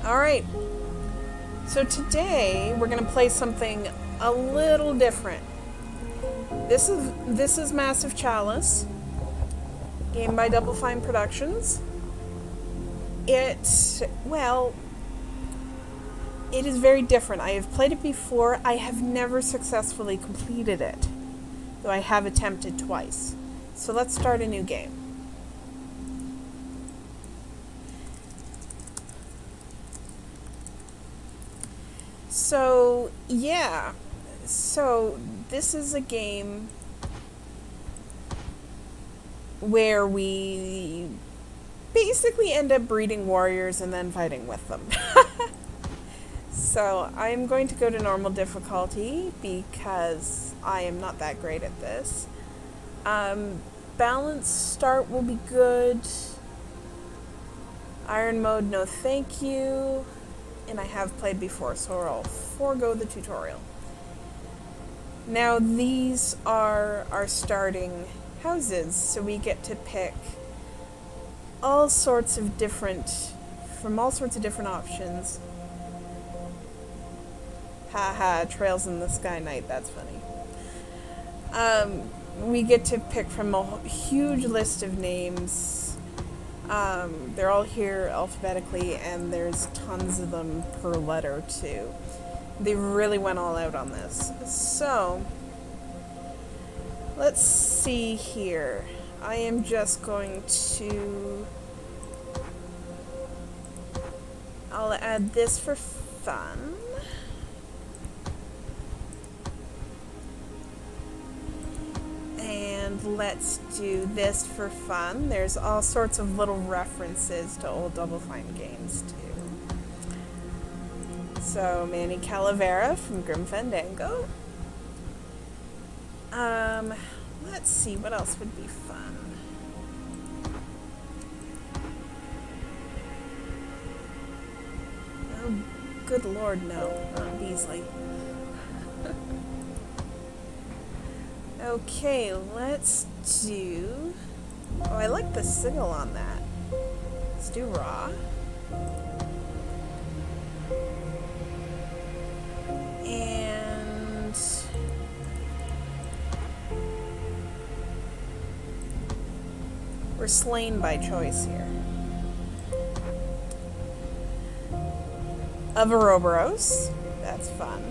Alright. So today we're going to play something a little different. This is Massive Chalice, game by Double Fine Productions. It is very different. I have played it before. I have never successfully completed it, though I have attempted twice. So let's start a new game. So, yeah. So, this is a game where we basically end up breeding warriors and then fighting with them. So, I'm going to go to normal difficulty because I am not that great at this. Balanced start will be good. Iron mode, no thank you. And I have played before, so I'll forego the tutorial. Now, these are our starting houses, so we get to pick all sorts of different options. Haha, Trails in the Sky Night, that's funny. We get to pick from a huge list of names. They're all here alphabetically, and there's tons of them per letter, too. They really went all out on this. So, let's see here. I am just going to... I'll add this for fun. And let's do this for fun. There's all sorts of little references to old Double Fine games, too. So, Manny Calavera from Grim Fandango. Let's see, what else would be fun? Oh, good lord, no, not Beasley. Okay, let's do... Oh, I like the sigil on that. Let's do raw. And... we're slain by choice here. Of Ouroboros. That's fun.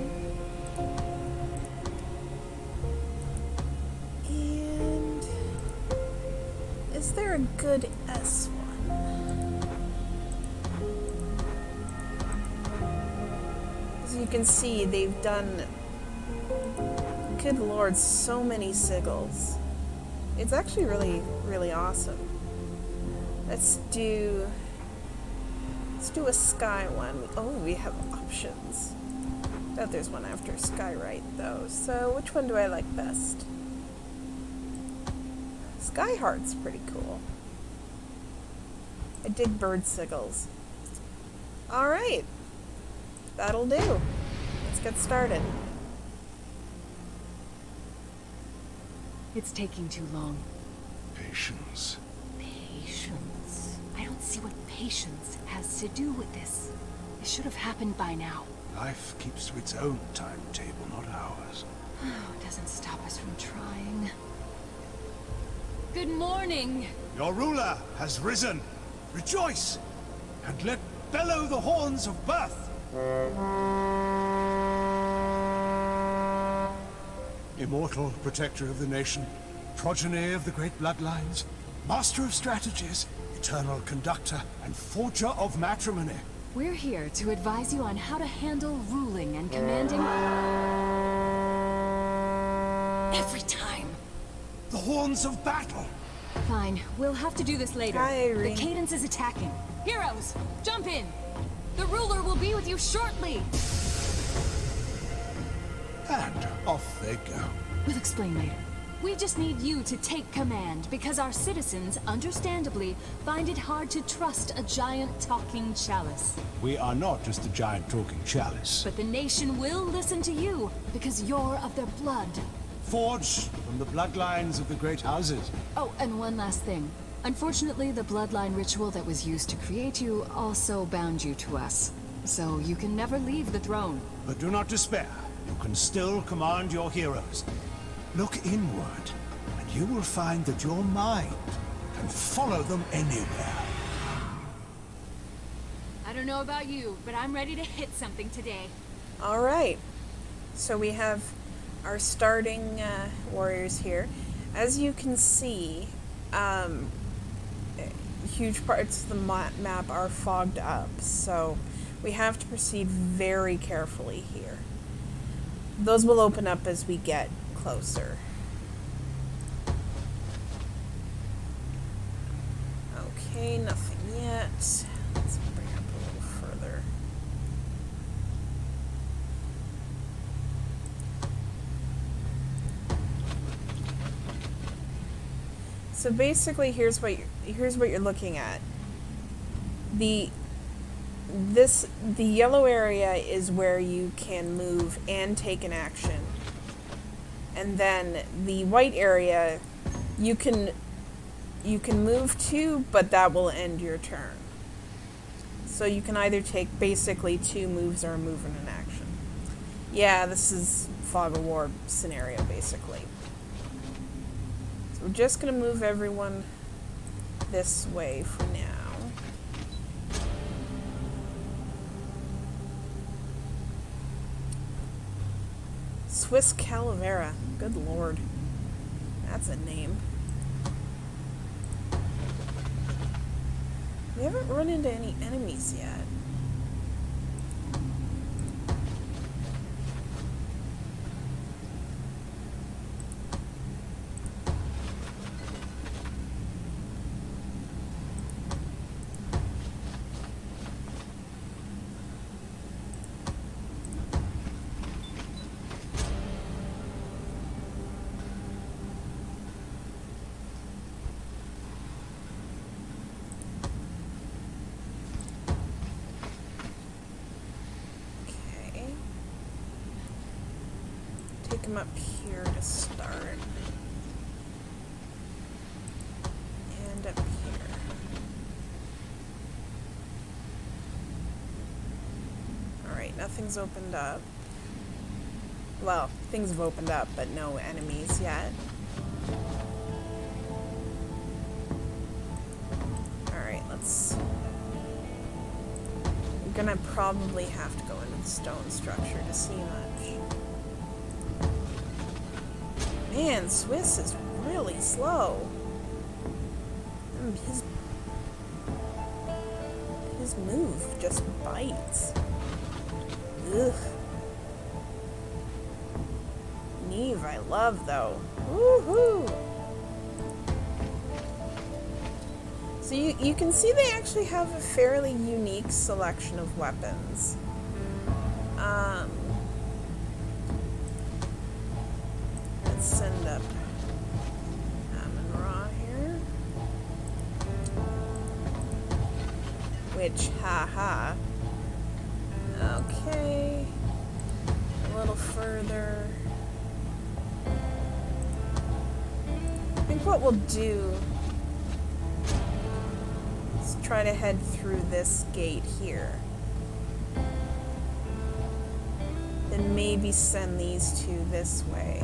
Is there a good S one? As you can see, they've done, good lord, so many sigils. It's actually really, really awesome. Let's do a sky one. Oh, we have options. I doubt there's one after Skywrite, though. So which one do I like best? Skyheart's pretty cool. I dig bird sigils. Alright. That'll do. Let's get started. It's taking too long. Patience. Patience? I don't see what patience has to do with this. It should have happened by now. Life keeps to its own timetable, not ours. It doesn't stop us from trying. Good morning! Your ruler has risen. Rejoice, and let bellow the horns of birth. Immortal protector of the nation, progeny of the great bloodlines, master of strategies, eternal conductor, and forger of matrimony. We're here to advise you on how to handle ruling and commanding... every time. The horns of battle. Fine, we'll have to do this later. Hi, Irene. The Cadence is attacking. Heroes, jump in! The ruler will be with you shortly! And off they go. We'll explain later. We just need you to take command, because our citizens, understandably, find it hard to trust a giant talking chalice. We are not just a giant talking chalice. But the nation will listen to you, because you're of their blood. Forged from the bloodlines of the great houses. Oh, and one last thing. Unfortunately, the bloodline ritual that was used to create you also bound you to us. So you can never leave the throne. But do not despair. You can still command your heroes. Look inward, and you will find that your mind can follow them anywhere. I don't know about you, but I'm ready to hit something today. All right. So we have our starting warriors here. As you can see, huge parts of the map are fogged up, so we have to proceed very carefully here. Those will open up as we get closer. Okay, nothing yet. Let's bring up a little further. So basically, here's what you're looking at. The yellow area is where you can move and take an action, and then the white area you can move to, but that will end your turn. So you can either take basically 2 moves or a move and an action. Yeah, this is Fog of War scenario basically. So we're just gonna move everyone this way for now. Swiss Calavera. Good lord. That's a name. We haven't run into any enemies yet. Take him up here to start. And up here. Alright, nothing's opened up. Well, things have opened up, but no enemies yet. Alright, we're gonna probably have to go into the stone structure to see much. Man, Swiss is really slow. His move just bites. Ugh. Neve, I love though. Woohoo! So you can see they actually have a fairly unique selection of weapons. Let's send up Amon-Ra here. Which, haha. Okay. A little further. I think what we'll do is try to head through this gate here. Then maybe send these 2 this way.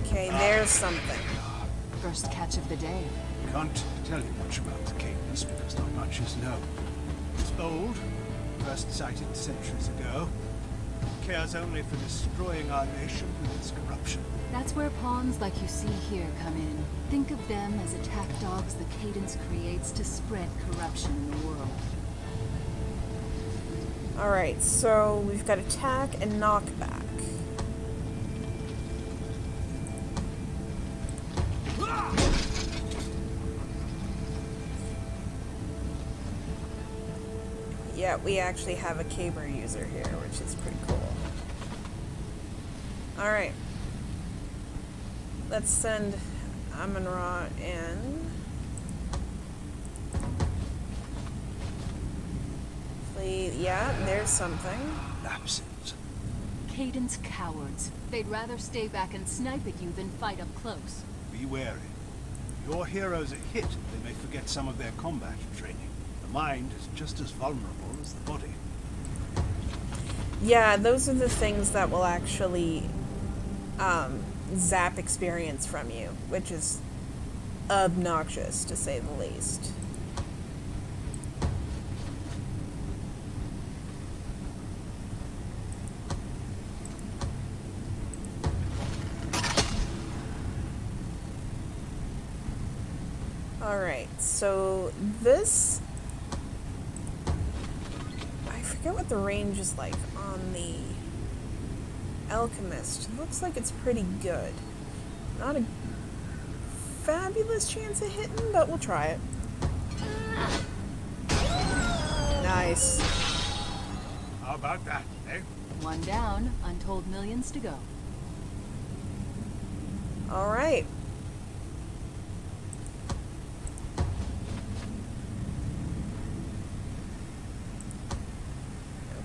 Okay, there's something. First catch of the day. Can't tell you much about the cadence because not much is known. It's old, first sighted centuries ago. Cares only for destroying our nation with its corruption. That's where pawns like you see here come in. Think of them as attack dogs the cadence creates to spread corruption in the world. Alright, so we've got attack and knockback. Yeah, we actually have a caber user here, which is pretty cool. Alright. Let's send Amon-Ra in. there's something. Lapses. Caden's cowards. They'd rather stay back and snipe at you than fight up close. Be wary. If your heroes are hit, they may forget some of their combat training. The mind is just as vulnerable as the body. Yeah, those are the things that will actually zap experience from you, which is obnoxious, to say the least. Alright, so this... I forget what the range is like on the Alchemist. It looks like it's pretty good. Not a fabulous chance of hitting, but we'll try it. Nice. How about that, eh? One down, untold millions to go. Alright.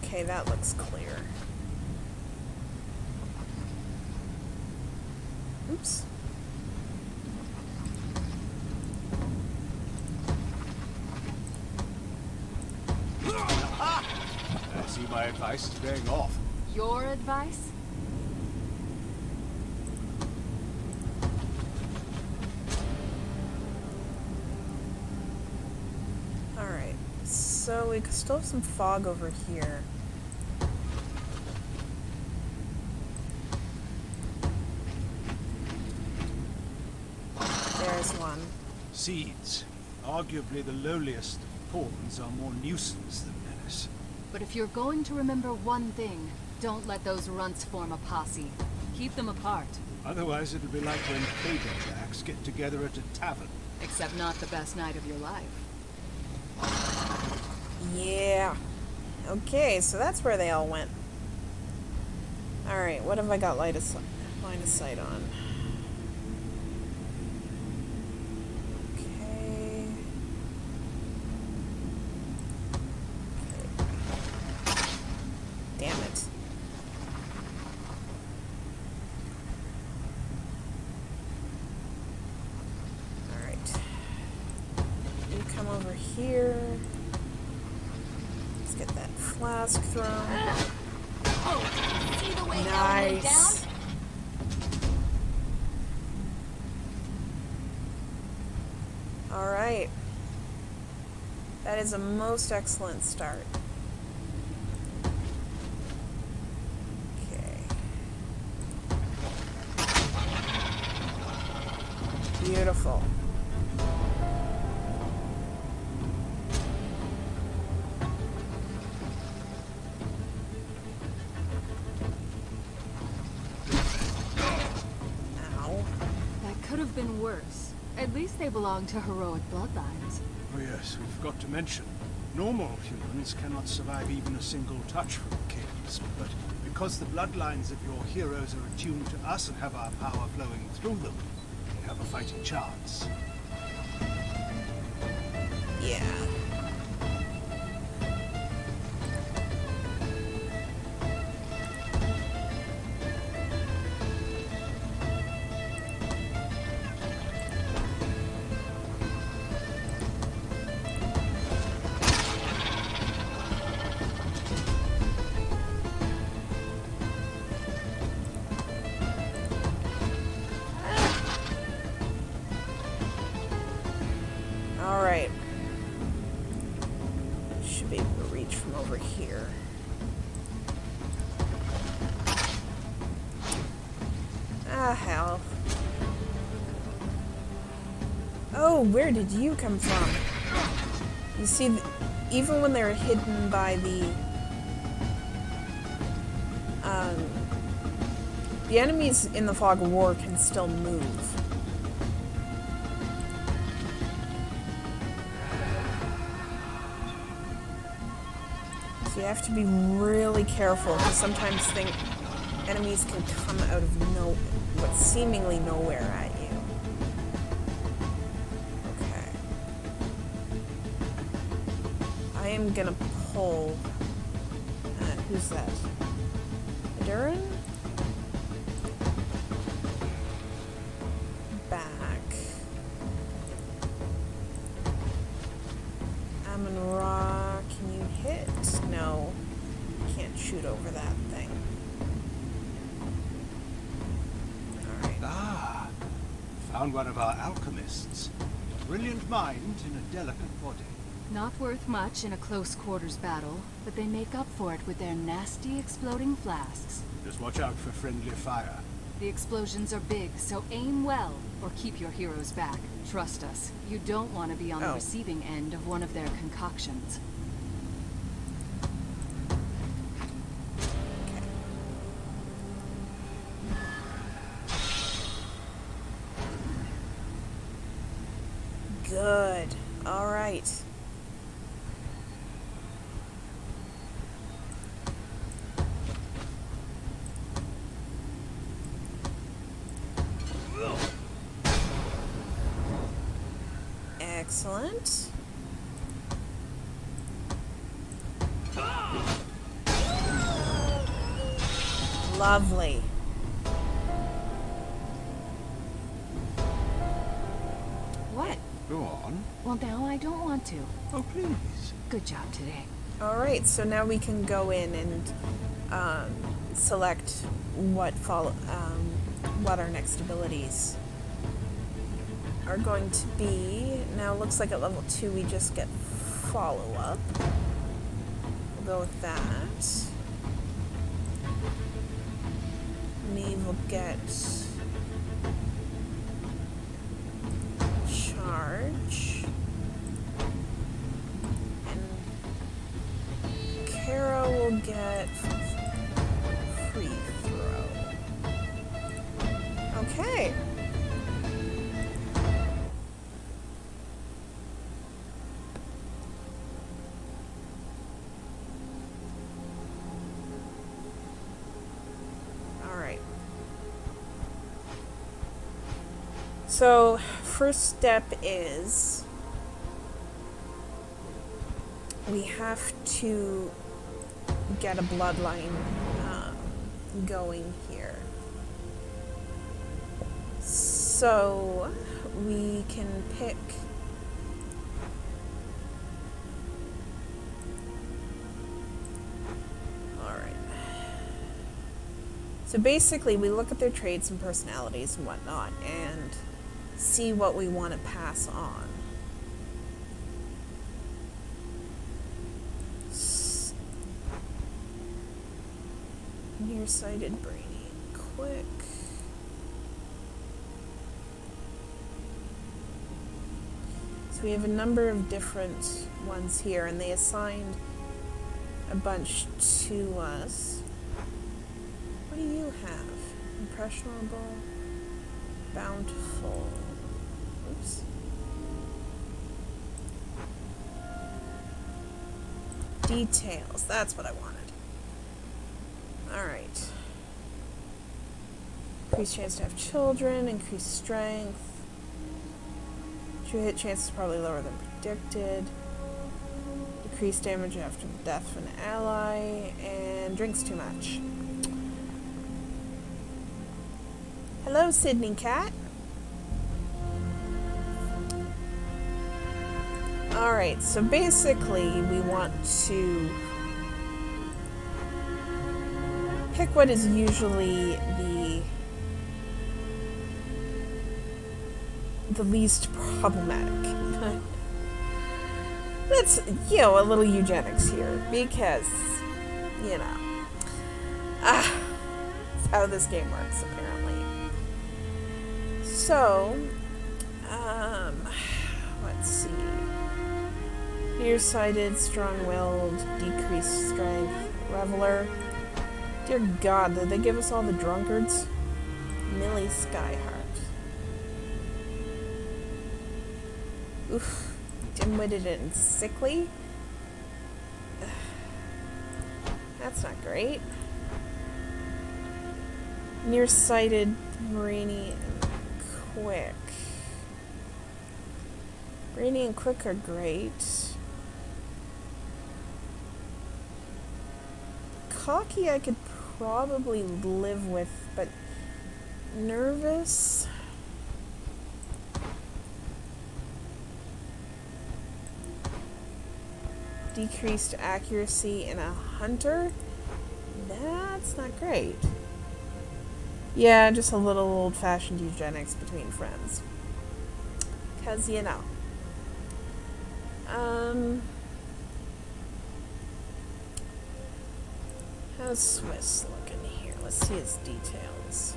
Okay, that looks clear. Oops. I see my advice is paying off. Your advice? Alright, so we still have some fog over here. There's one. Seeds. Arguably the lowliest of pawns are more nuisance than menace. But if you're going to remember one thing, don't let those runts form a posse. Keep them apart. Otherwise it'll be like when cable jacks get together at a tavern. Except not the best night of your life. Yeah. Okay, so that's where they all went. Alright, what have I got line of sight on? Okay. Damn it. Alright. You come over here. Let's get that flask thrown. Oh, see the way Nice. Alright. That is a most excellent start. Okay. Beautiful. Ow. That could have been worse. At least they belong to heroic bloodlines. Oh yes, we forgot to mention. Normal humans cannot survive even a single touch from the Caves, but because the bloodlines of your heroes are attuned to us and have our power flowing through them, they have a fighting chance. Yeah. Alright. Should be able to reach from over here. Ah, hell. Oh, where did you come from? You see, even when they're hidden by the enemies in the Fog of War can still move. So you have to be really careful, because sometimes enemies can come out of what's seemingly nowhere at you. Okay. I am gonna pull Who's that? Durin? Back. Amon-Ra, can you hit? No. Can't shoot over that thing. Alright. Ah, found one of our alchemists. A brilliant mind in a delicate body. Not worth much in a close quarters battle, but they make up for it with their nasty exploding flasks. Just watch out for friendly fire. The explosions are big, so aim well, or keep your heroes back. Trust us, you don't want to be on the receiving end of one of their concoctions. Good. All right. Excellent. Lovely. What? Go on. Well, now I don't want to. Oh, please. Good job today. All right, so now we can go in and select what our next abilities are going to be. Now, it looks like at level 2 we just get follow-up. We'll go with that. Neve will get charge. And Kara will get free throw. Okay. So, first step is we have to get a bloodline going here. So, we can pick So basically, we look at their traits and personalities and whatnot, and see what we want to pass on. Nearsighted, brainy, quick. So we have a number of different ones here, and they assigned a bunch to us. What do you have? Impressionable, bountiful. Oops. Details. That's what I wanted. Alright. Increased chance to have children, increased strength. True hit chance is probably lower than predicted. Decreased damage after the death of an ally, and drinks too much. Hello, Sydney Cat. Alright, so basically we want to pick what is usually the least problematic. Let's, a little eugenics here, because, that's how this game works, apparently. So, let's see. Nearsighted, strong-willed, decreased strength, reveler. Dear God, did they give us all the drunkards? Millie Skyheart. Oof. Dim-witted and sickly? That's not great. Nearsighted, brainy, and quick. Brainy and quick are great. cocky I could probably live with, but nervous? Decreased accuracy in a hunter? That's not great. Yeah, just a little old-fashioned eugenics between friends. 'Cause, you know. How's Swiss looking here? Let's see his details.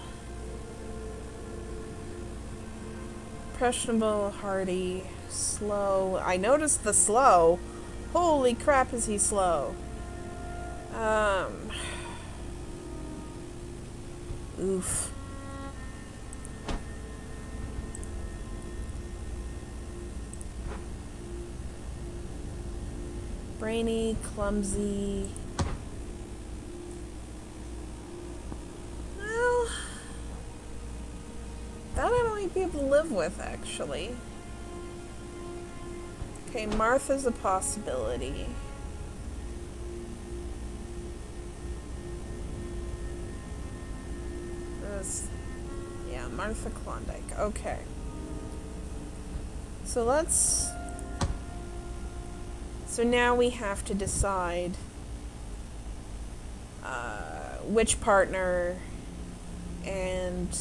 Impressionable, hardy, slow. I noticed the slow. Holy crap, is he slow. Oof. Brainy, clumsy. Well, that I might be able to live with, actually. Okay, Martha's a possibility. Yeah, Martha Klondike. Okay. So let's... So now we have to decide which partner and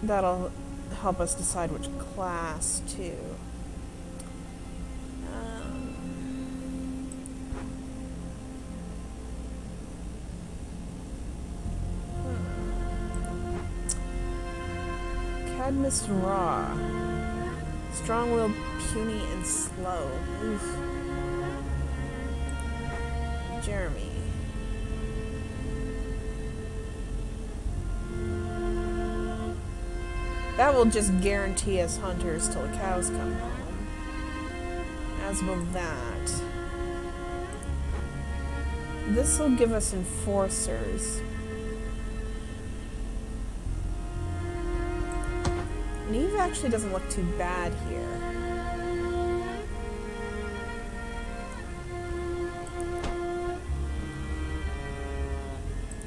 that'll help us decide which class too. Cadmus Raw. Strong-willed, puny, and slow. Oof. Jeremy. That will just guarantee us hunters till the cows come home. As will that. This will give us enforcers. Neve actually doesn't look too bad here.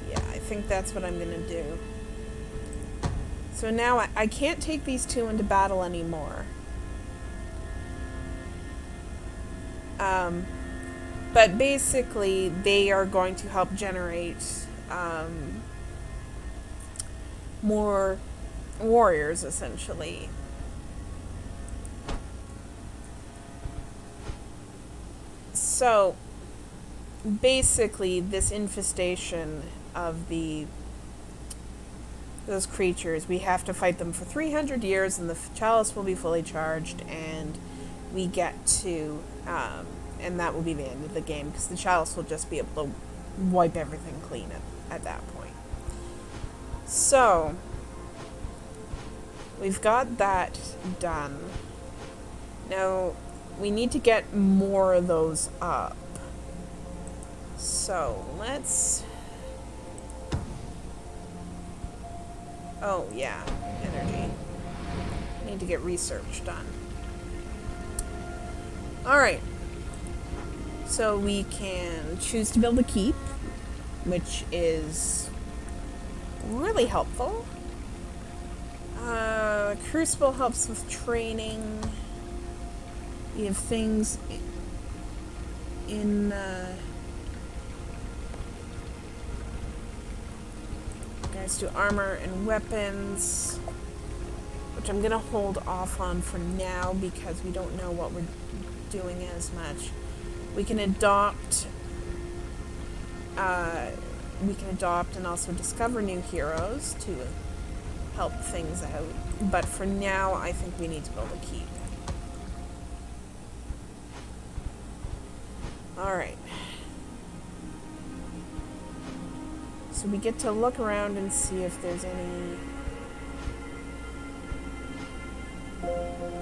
Yeah, I think that's what I'm gonna do. So now I can't take these two into battle anymore. But basically, they are going to help generate more warriors, essentially. So, basically, this infestation of those creatures, we have to fight them for 300 years, and the chalice will be fully charged, and we get to, and that will be the end of the game, because the chalice will just be able to wipe everything clean at that point. So, we've got that done. Now, we need to get more of those up. So, let's... Oh, yeah, energy. Need to get research done. Alright. So we can choose to build a keep, which is really helpful. Crucible helps with training. We have things in guys do armor and weapons, which I'm gonna hold off on for now because we don't know what we're doing as much. We can adopt and also discover new heroes to help things out. But for now, I think we need to build a keep. Alright. So we get to look around and see if there's any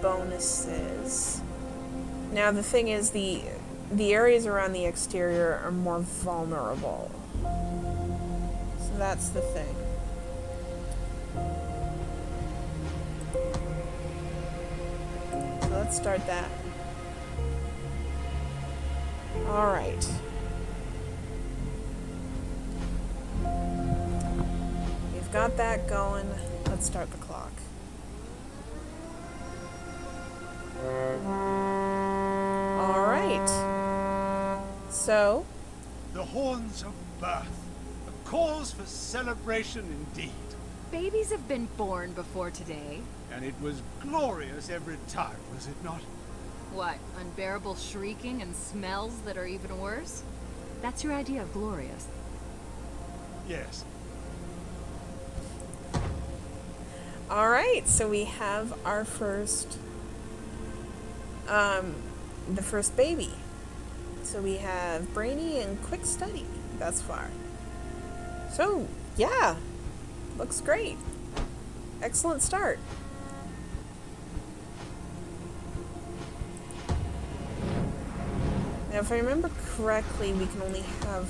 bonuses. Now the thing is, the areas around the exterior are more vulnerable. So that's the thing. So let's start that. Alright. We've got that going. Let's start the clock. Alright. So, The horns of birth. A cause for celebration indeed. Babies have been born before today. And it was glorious every time, was it not? What, unbearable shrieking and smells that are even worse? That's your idea of glorious. Yes. alright, so we have our first, the first baby. So we have Brainy and Quick Study thus far. So, yeah, looks great. Excellent start. Now, if I remember correctly, we can only have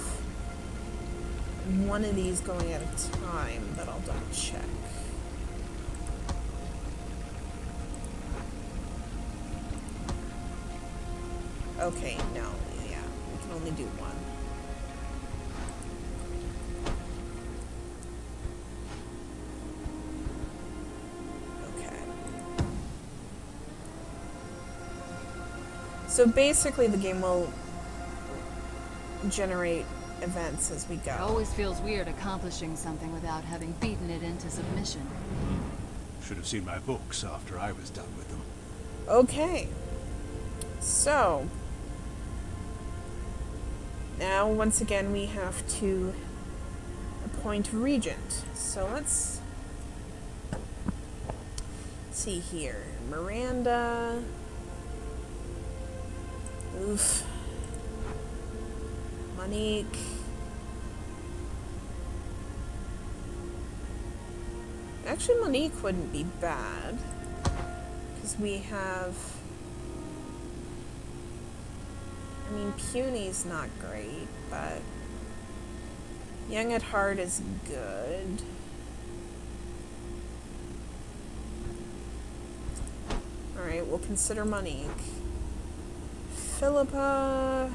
one of these going at a time, but I'll double check. Okay, no, yeah, we can only do one. Okay. So basically the game will generate events as we go. It always feels weird accomplishing something without having beaten it into submission. Should have seen my books after I was done with them. Okay. So, now once again we have to appoint a regent. So let's see here. Miranda. Oof. Monique. Actually, Monique wouldn't be bad. Because we have... I mean, Puny's not great, but... Young at Heart is good. Alright, we'll consider Monique. Philippa...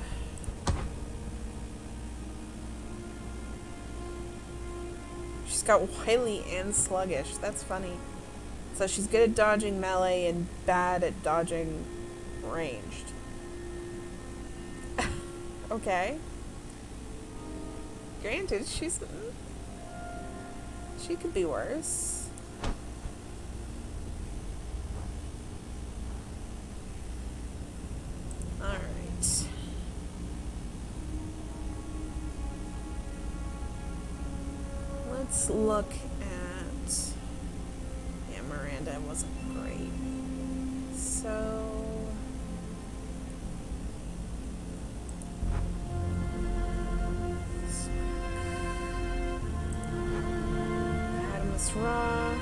She's got wily and sluggish. That's funny. So she's good at dodging melee and bad at dodging ranged. Okay. Granted, she could be worse. Alright. Let's look at... Yeah, Miranda wasn't great. So... Adamus Raw.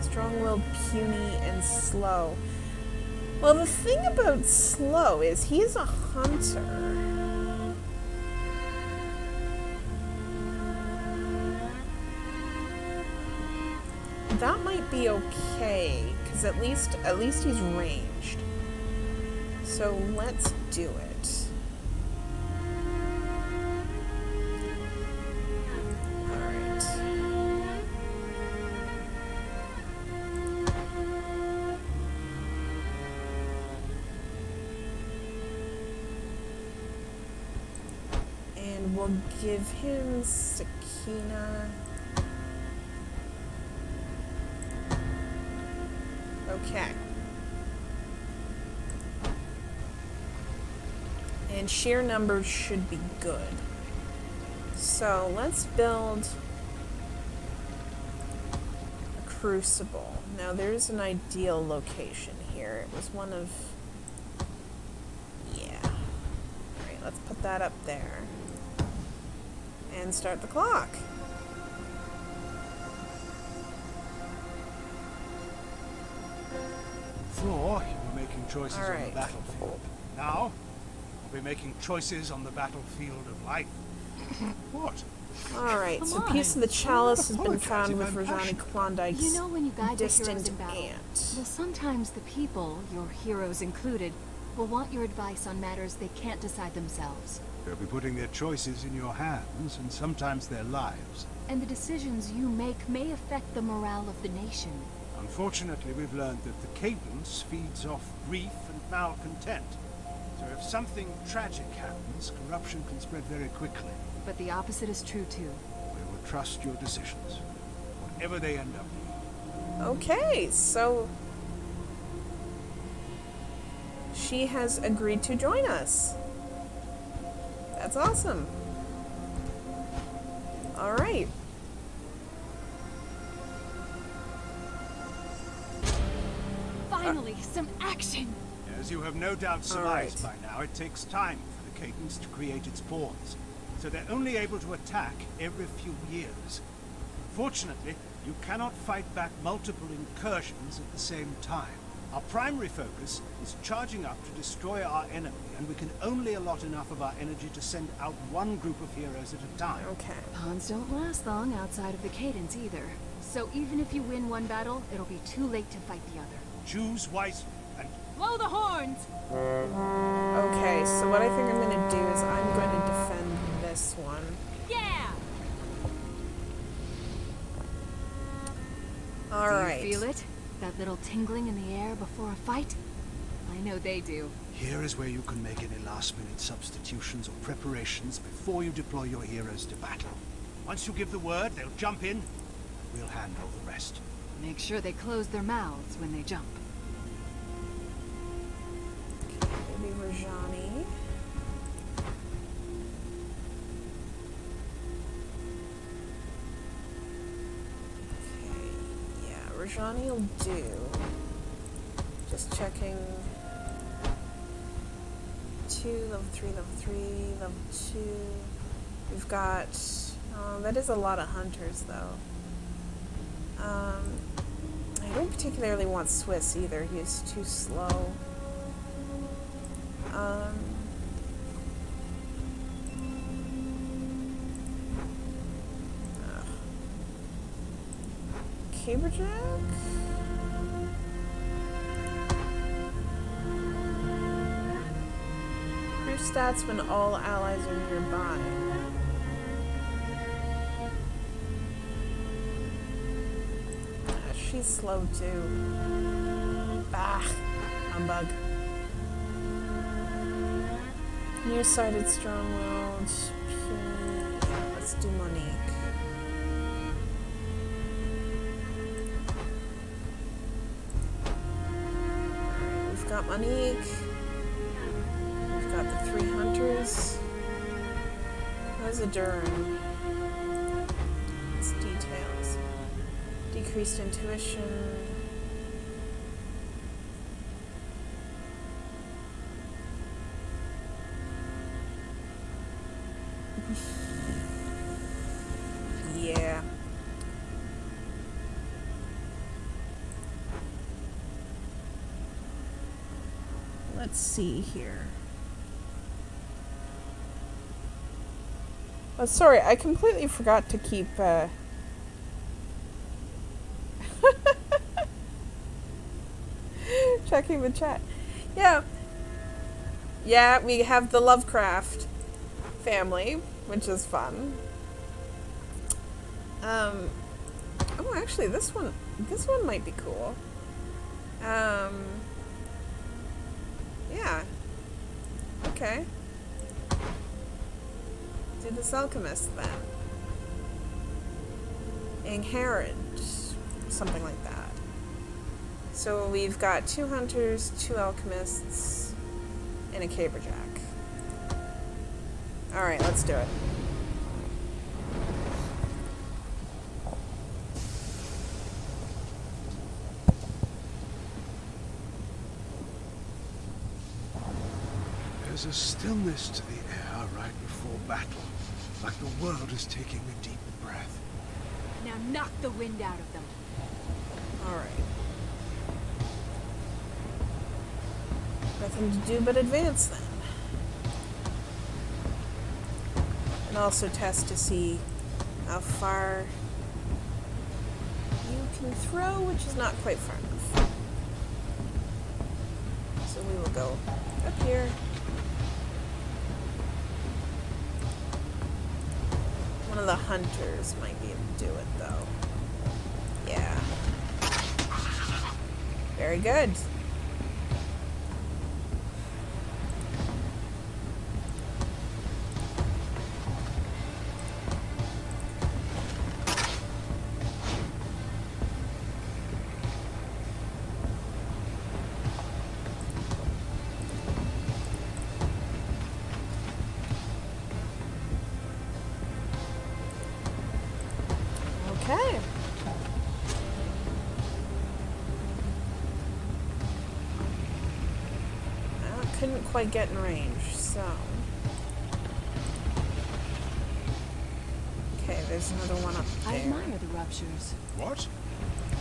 Strong-willed, puny, and slow. Well, the thing about slow is he's a hunter. That might be okay, because at least he's ranged. So let's do it. Alright. And we'll give him Sakina. Okay. And sheer numbers should be good. So let's build a crucible. Now there's an ideal location here. It was one of... Yeah. Alright, let's put that up there. And start the clock. Before, you were making choices on Alright. the battlefield. Now, we'll be making choices on the battlefield of life. What? Alright, Come so on. Piece of the Chalice has been Apologize found if with I'm Rajani passionate. Klondike's You know when you guide the heroes distant in battle? aunt. Well, sometimes the people, your heroes included, will want your advice on matters they can't decide themselves. They'll be putting their choices in your hands, and sometimes their lives. And the decisions you make may affect the morale of the nation. Unfortunately, we've learned that the cadence feeds off grief and malcontent. So if something tragic happens, corruption can spread very quickly. But the opposite is true too. We will trust your decisions, whatever they end up being. Okay, so she has agreed to join us. That's awesome. All right. Finally, some action! As you have no doubt surmised All right. by now, it takes time for the cadence to create its pawns. So they're only able to attack every few years. Fortunately, you cannot fight back multiple incursions at the same time. Our primary focus is charging up to destroy our enemy, and we can only allot enough of our energy to send out one group of heroes at a time. Okay. Pawns don't last long outside of the cadence either. So even if you win one battle, it'll be too late to fight the other. Choose wisely and Blow the horns! Okay, so what I think I'm going to do is I'm going to defend this one. Yeah! All right. Do you feel it? That little tingling in the air before a fight? I know they do. here is where you can make any last-minute substitutions or preparations before you deploy your heroes to battle. Once you give the word, they'll jump in. We'll handle the rest. Make sure they close their mouths when they jump. Maybe Rajani. Okay, yeah, Rajani will do. Just checking. 2, level 3, level 3, level 2. We've got, that is a lot of hunters though. I don't particularly want Swiss either, he's too slow. Caberjack? Crew stats when all allies are nearby. She's slow too. Bah, humbug. Nearsighted, strong-willed. Let's do Monique. Alright, we've got Monique. We've got the 3 hunters. How's a Durin? It's details. Decreased intuition. Yeah. Let's see here. Oh, sorry, I completely forgot to keep, checking the chat. Yeah. Yeah, we have the Lovecraft family, which is fun. Oh, actually, this one might be cool. Yeah. Okay. Do this alchemist then. Inherit. Something like that. So we've got 2 hunters, 2 alchemists, and a caberjack. Alright, let's do it. There's a stillness to the air right before battle, like the world is taking a deep breath. Now knock the wind out of them. Alright. Nothing to do but advance then. And also test to see how far you can throw, which is not quite far enough. So we will go up here. One of the hunters might be able to do it, though. Yeah. Very good. Okay. Well, I couldn't quite get in range, so. Okay, there's another one up there. I admire the ruptures. What?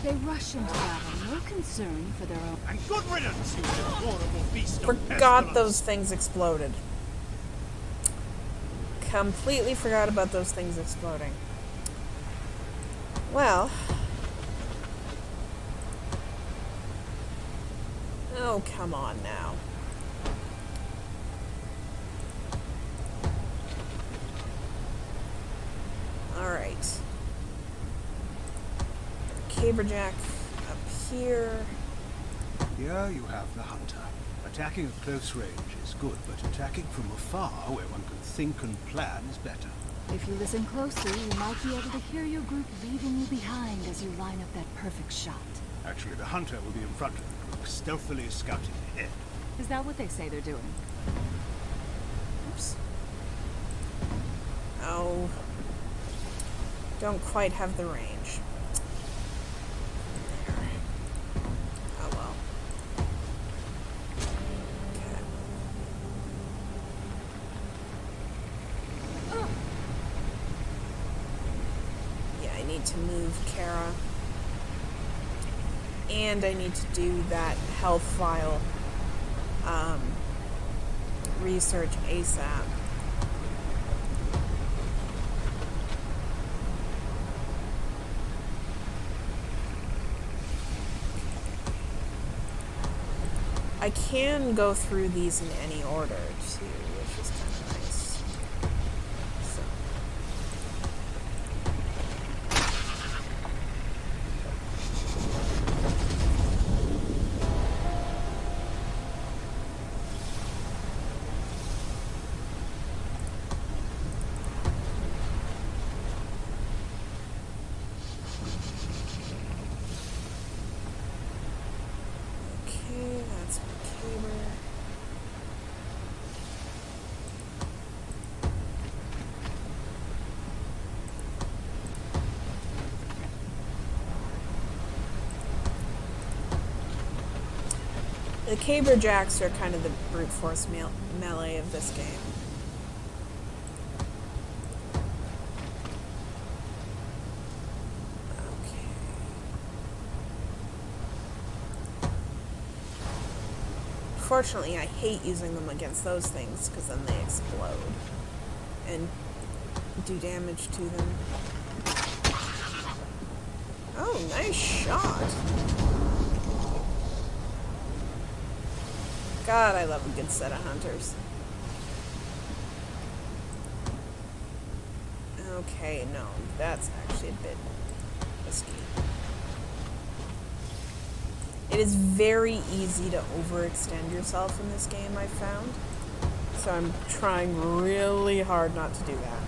They rush into battle, no concern for their own. And good riddance, you horrible beast of Forgot pestilence. those things exploded. Completely forgot about those things exploding. Well. Oh, come on now. Alright. Caberjack up here. Here you have the hunter. Attacking at close range is good, but attacking from afar, where one can think and plan, is better. If you listen closely, you might be able to hear your group leaving you behind as you line up that perfect shot. Actually, the hunter will be in front of the group, stealthily scouting ahead. Is that what they say they're doing? Oops. Oh. Don't quite have the range. There. Oh well. Okay. Yeah, I need to move Kara. And I need to do that health file research ASAP. I can go through these in any order too, which is kind of nice. So. Okay, that's my caber. The caber jacks are kind of the brute force melee of this game. Okay. Fortunately, I hate using them against those things because then they explode and do damage to them. Oh, nice shot. God, I love a good set of hunters. Okay, no, that's actually a bit risky. It is very easy to overextend yourself in this game, I've found. So I'm trying really hard not to do that.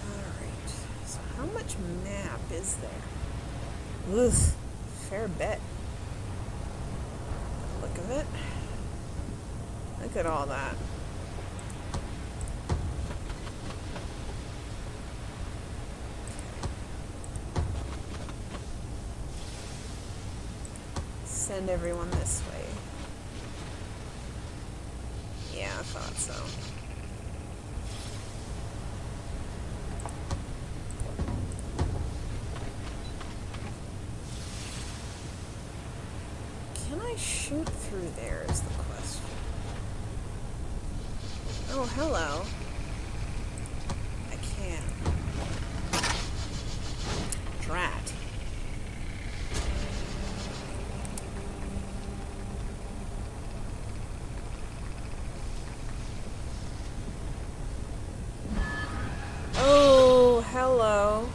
Alright, so how much map is there? Oof, fair bit. Look of it. Look at all that. Send everyone this way. Yeah, I thought so. Can I shoot through there is the question. Oh, hello. I can't. Drat. Oh, hello.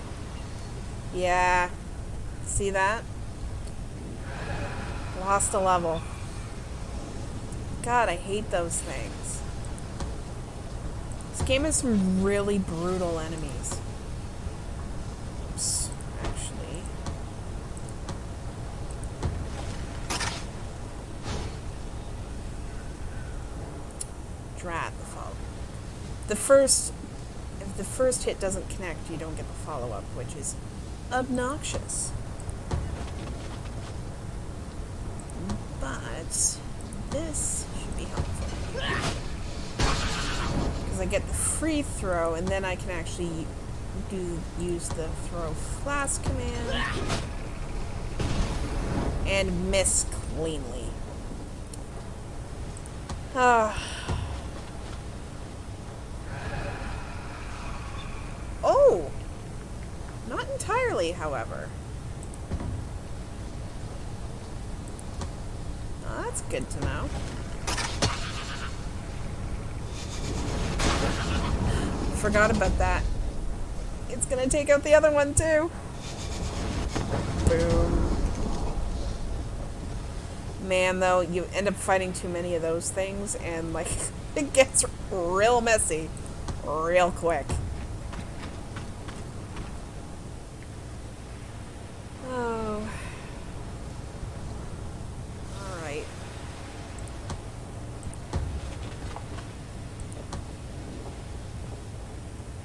Yeah. See that? Lost a level. God, I hate those things. This game has some really brutal enemies. Oops, actually. Drat the follow. If the first hit doesn't connect, you don't get the follow-up, which is obnoxious. But this should be helpful. Because I get the free throw, and then I can actually use the throw flask command and miss cleanly. Oh! Not entirely, however. Oh, that's good to know. Forgot about that. It's gonna take out the other one, too. Boom. Man, though, you end up fighting too many of those things, and, like, it gets real messy real quick. Oh. Alright.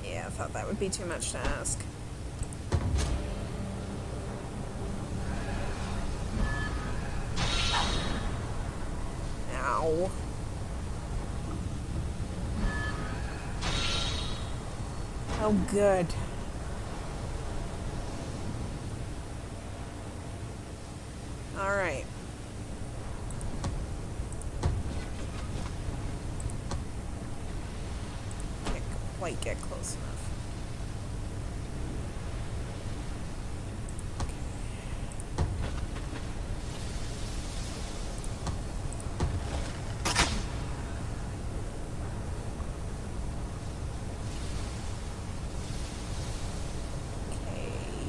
Yeah, I thought that would be too much to ask. Ow. Oh, good. All right. Can't quite get close enough.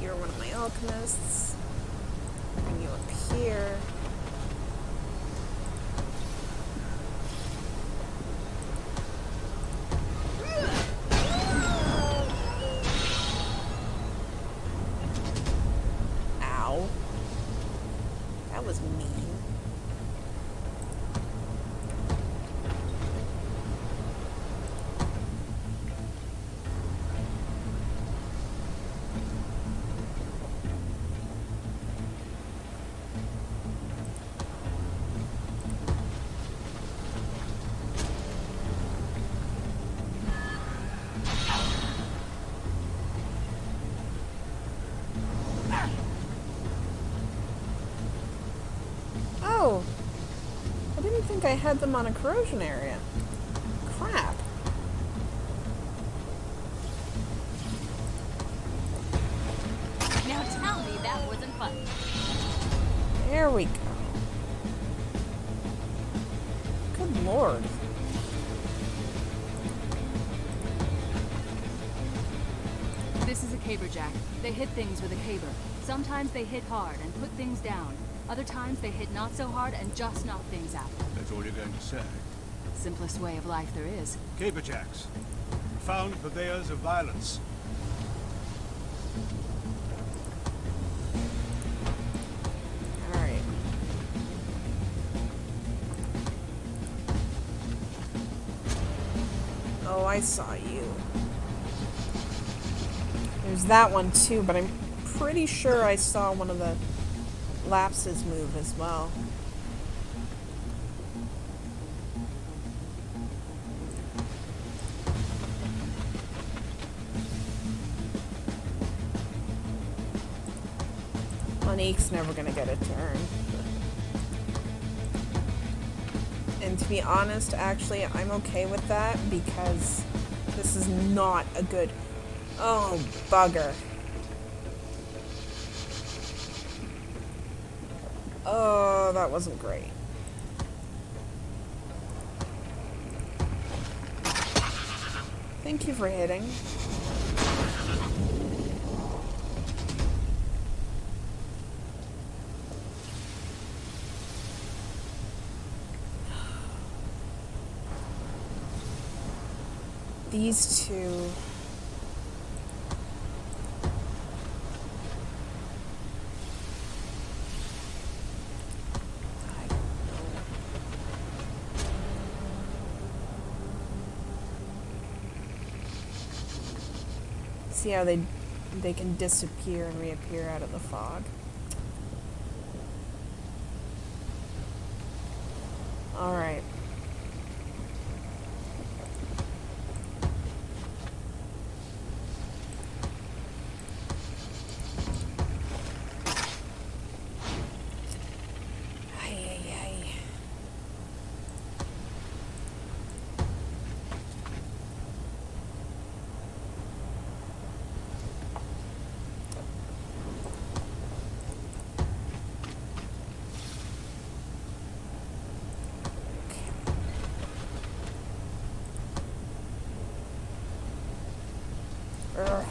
You're one of my alchemists. Bring you up here. Ow. That was mean. Oh, I didn't think I had them on a corrosion area. Crap. Now tell me that wasn't fun. There we go. Good lord. This is a caberjack. They hit things with a caber. Sometimes they hit hard and put things down. Other times they hit not so hard and just knock things out. That's all you're going to say. Simplest way of life there is. Caberjacks. Profound purveyors of violence. Alright. Oh, I saw you. There's that one too, but I'm pretty sure I saw one of the lapses move as well. Monique's never gonna get a turn. And to be honest, actually, I'm okay with that because this is not a good... Oh, bugger. Oh, that wasn't great. Thank you for hitting. These two... See how they can disappear and reappear out of the fog. All right. Ugh.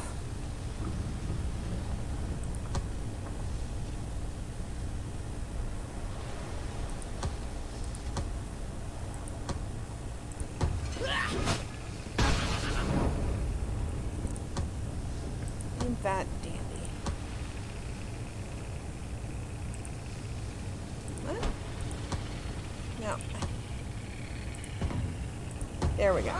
Ain't that dandy. What? No. There we go.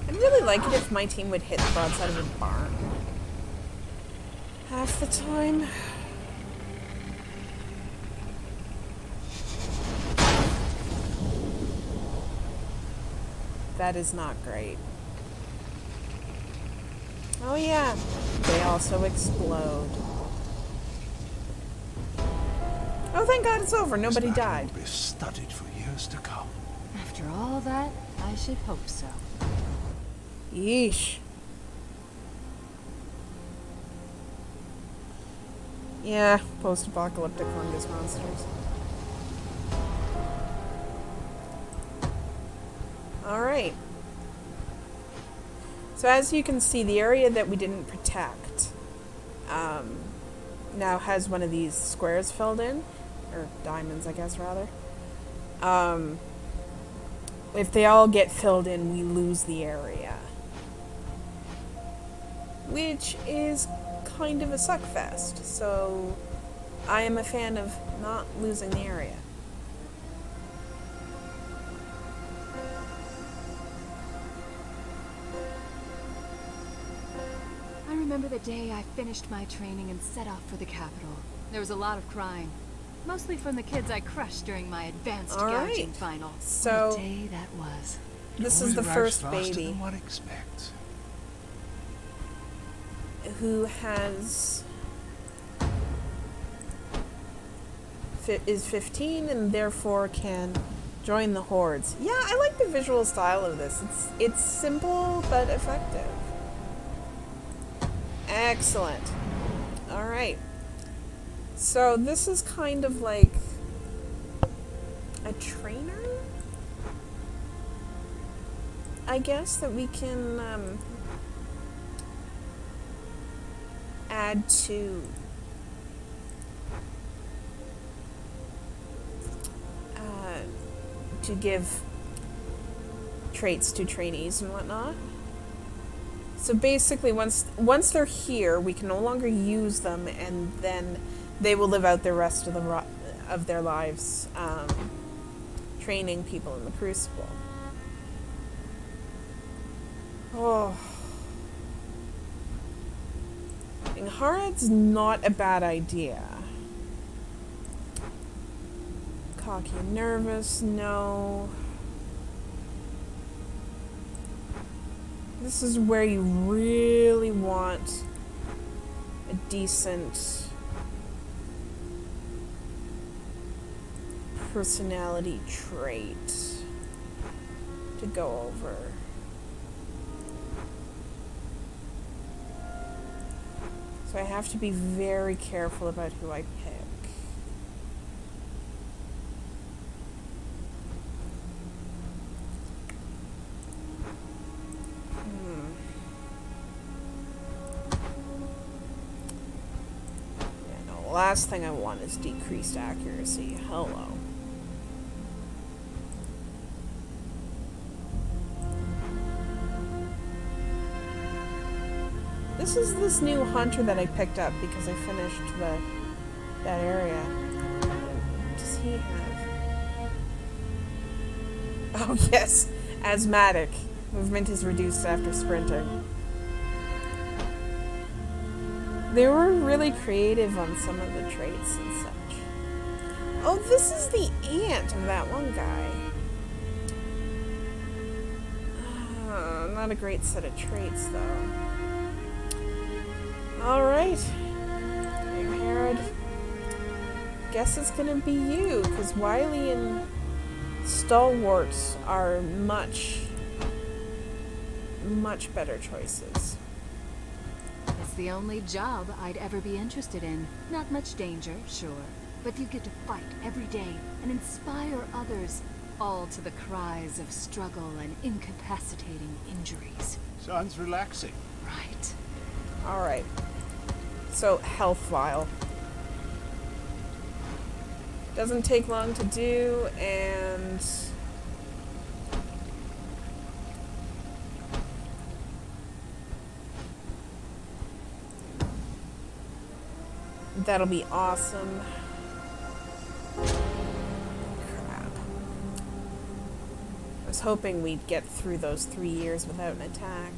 I'd really like it if my team would hit the broadside of a barn. Half the time. That is not great. Oh yeah, they also explode. Oh, thank God it's over. Nobody died. Will be studied for years to come. After all that, I should hope so. Yeesh. Yeah, post-apocalyptic fungus monsters. Alright. So as you can see, the area that we didn't protect now has one of these squares filled in. Or diamonds, I guess, rather. If they all get filled in, we lose the area. Which is kind of a suckfest, so I am a fan of not losing the area. I remember the day I finished my training and set off for the capital. There was a lot of crying. Mostly from the kids I crushed during my advanced gouging final. So what a day that was. This is the first baby Than one expects. who has is 15 and therefore can join the hordes. Yeah, I like the visual style of this. It's simple but effective. Excellent. All right. So this is kind of like a trainer, I guess, that we can add to give traits to trainees and whatnot. So basically, once they're here, we can no longer use them, and then they will live out the rest of their lives training people in the Crucible. Oh. Ingharad's not a bad idea. Cocky and nervous, no. This is where you really want a decent personality trait to go over. So I have to be very careful about who I pick. Yeah, no, the last thing I want is decreased accuracy. Hello. This is this new hunter that I picked up because I finished that area. What does he have? Oh yes, asthmatic. Movement is reduced after sprinting. They were really creative on some of the traits and such. Oh, this is the aunt of that one guy. Not a great set of traits though. Alright, Herod. Guess it's gonna be you, because Wily and Stalwart are much better choices. It's the only job I'd ever be interested in. Not much danger, sure, but you get to fight every day and inspire others, all to the cries of struggle and incapacitating injuries. Sounds relaxing. Right. Alright. So, health vial. Doesn't take long to do, and that'll be awesome. Crap. I was hoping we'd get through those 3 years without an attack.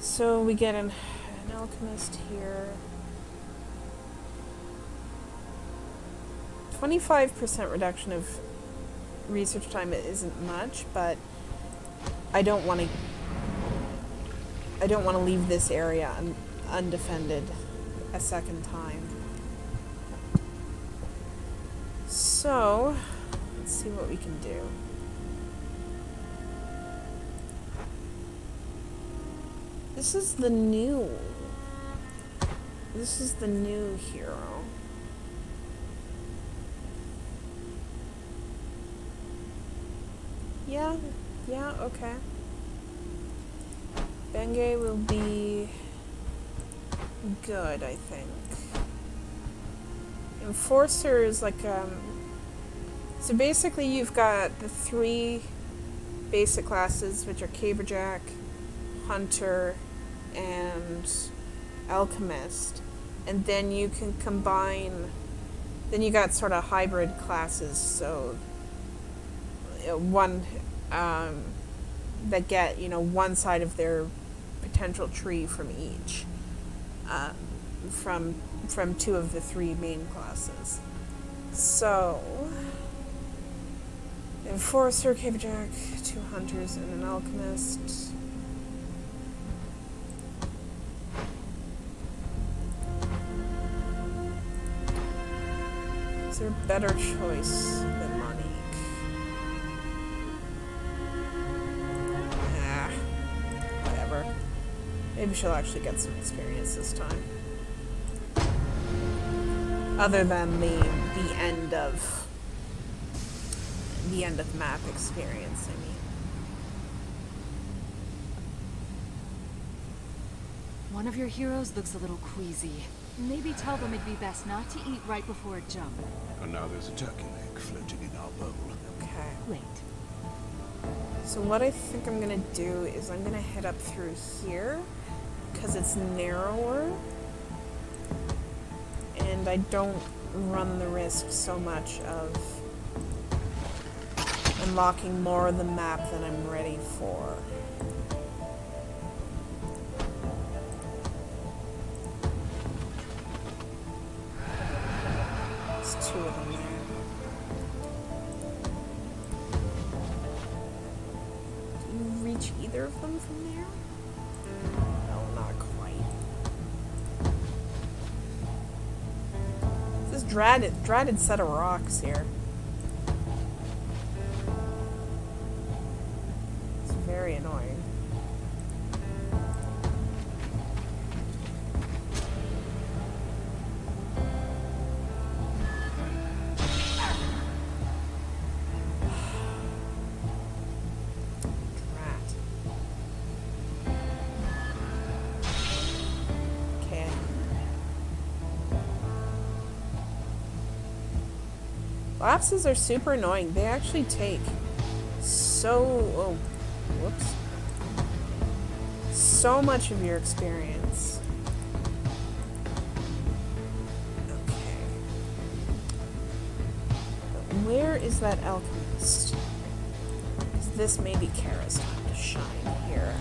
So we get an alchemist here. 25% reduction of research time isn't much, but I don't want to leave this area undefended a second time. So let's see what we can do. This is the new hero. Yeah, okay. Bengay will be good, I think. Enforcer is like, so basically you've got the 3 basic classes, which are Caberjack, Hunter, and Alchemist, and then you can combine, then you got sort of hybrid classes, so one that get, one side of their potential tree from each, from 2 of the 3 main classes. So Enforcer, Caberjack, 2 Hunters, and an Alchemist. Is there a better choice than Monique? Whatever. Maybe she'll actually get some experience this time. Other than the end of map experience, I mean. One of your heroes looks a little queasy. Maybe tell them it'd be best not to eat right before a jump. And now there's a turkey leg floating in our bowl. Okay. Wait. So what I think I'm gonna do is I'm gonna head up through here because it's narrower and I don't run the risk so much of unlocking more of the map than I'm ready for. There's two of them there. Do you reach either of them from there? No, not quite. This dreaded set of rocks here. It's very annoying. Lapses are super annoying. They actually take so much of your experience. Okay. But where is that alchemist? Because this may be Kara's time to shine here.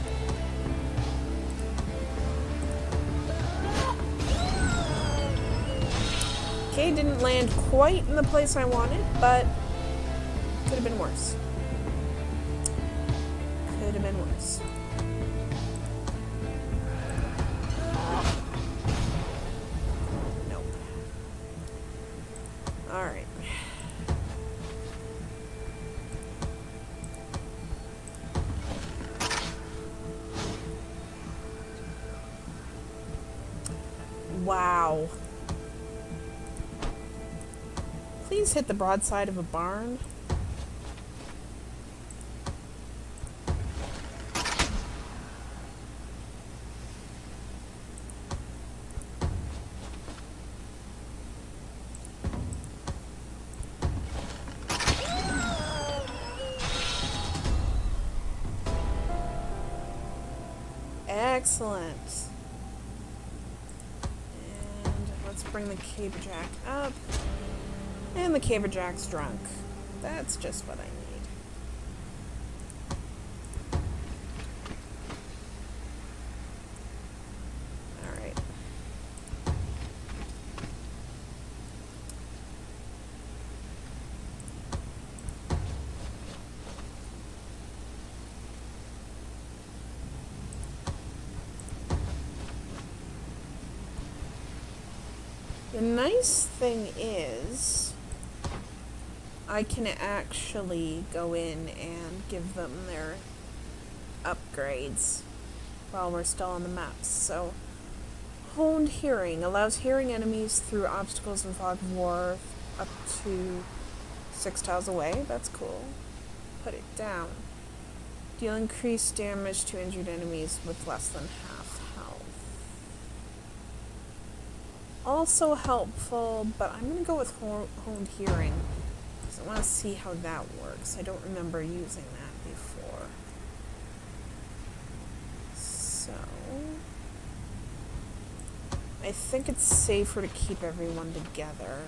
Okay, didn't land quite in the place I wanted, but could have been worse. Could have been worse. Nope. Alright. Wow. Please hit the broadside of a barn. Excellent. And let's bring the caberjack up. And the caberjack's drunk. That's just what I need. Alright. The nice thing is I can actually go in and give them their upgrades while we're still on the maps. So, Honed Hearing allows hearing enemies through obstacles in fog of war up to 6 tiles away. That's cool. Put it down. Deal increased damage to injured enemies with less than half health. Also helpful, but I'm going to go with Honed Hearing. I want to see how that works. I don't remember using that before. So, I think it's safer to keep everyone together.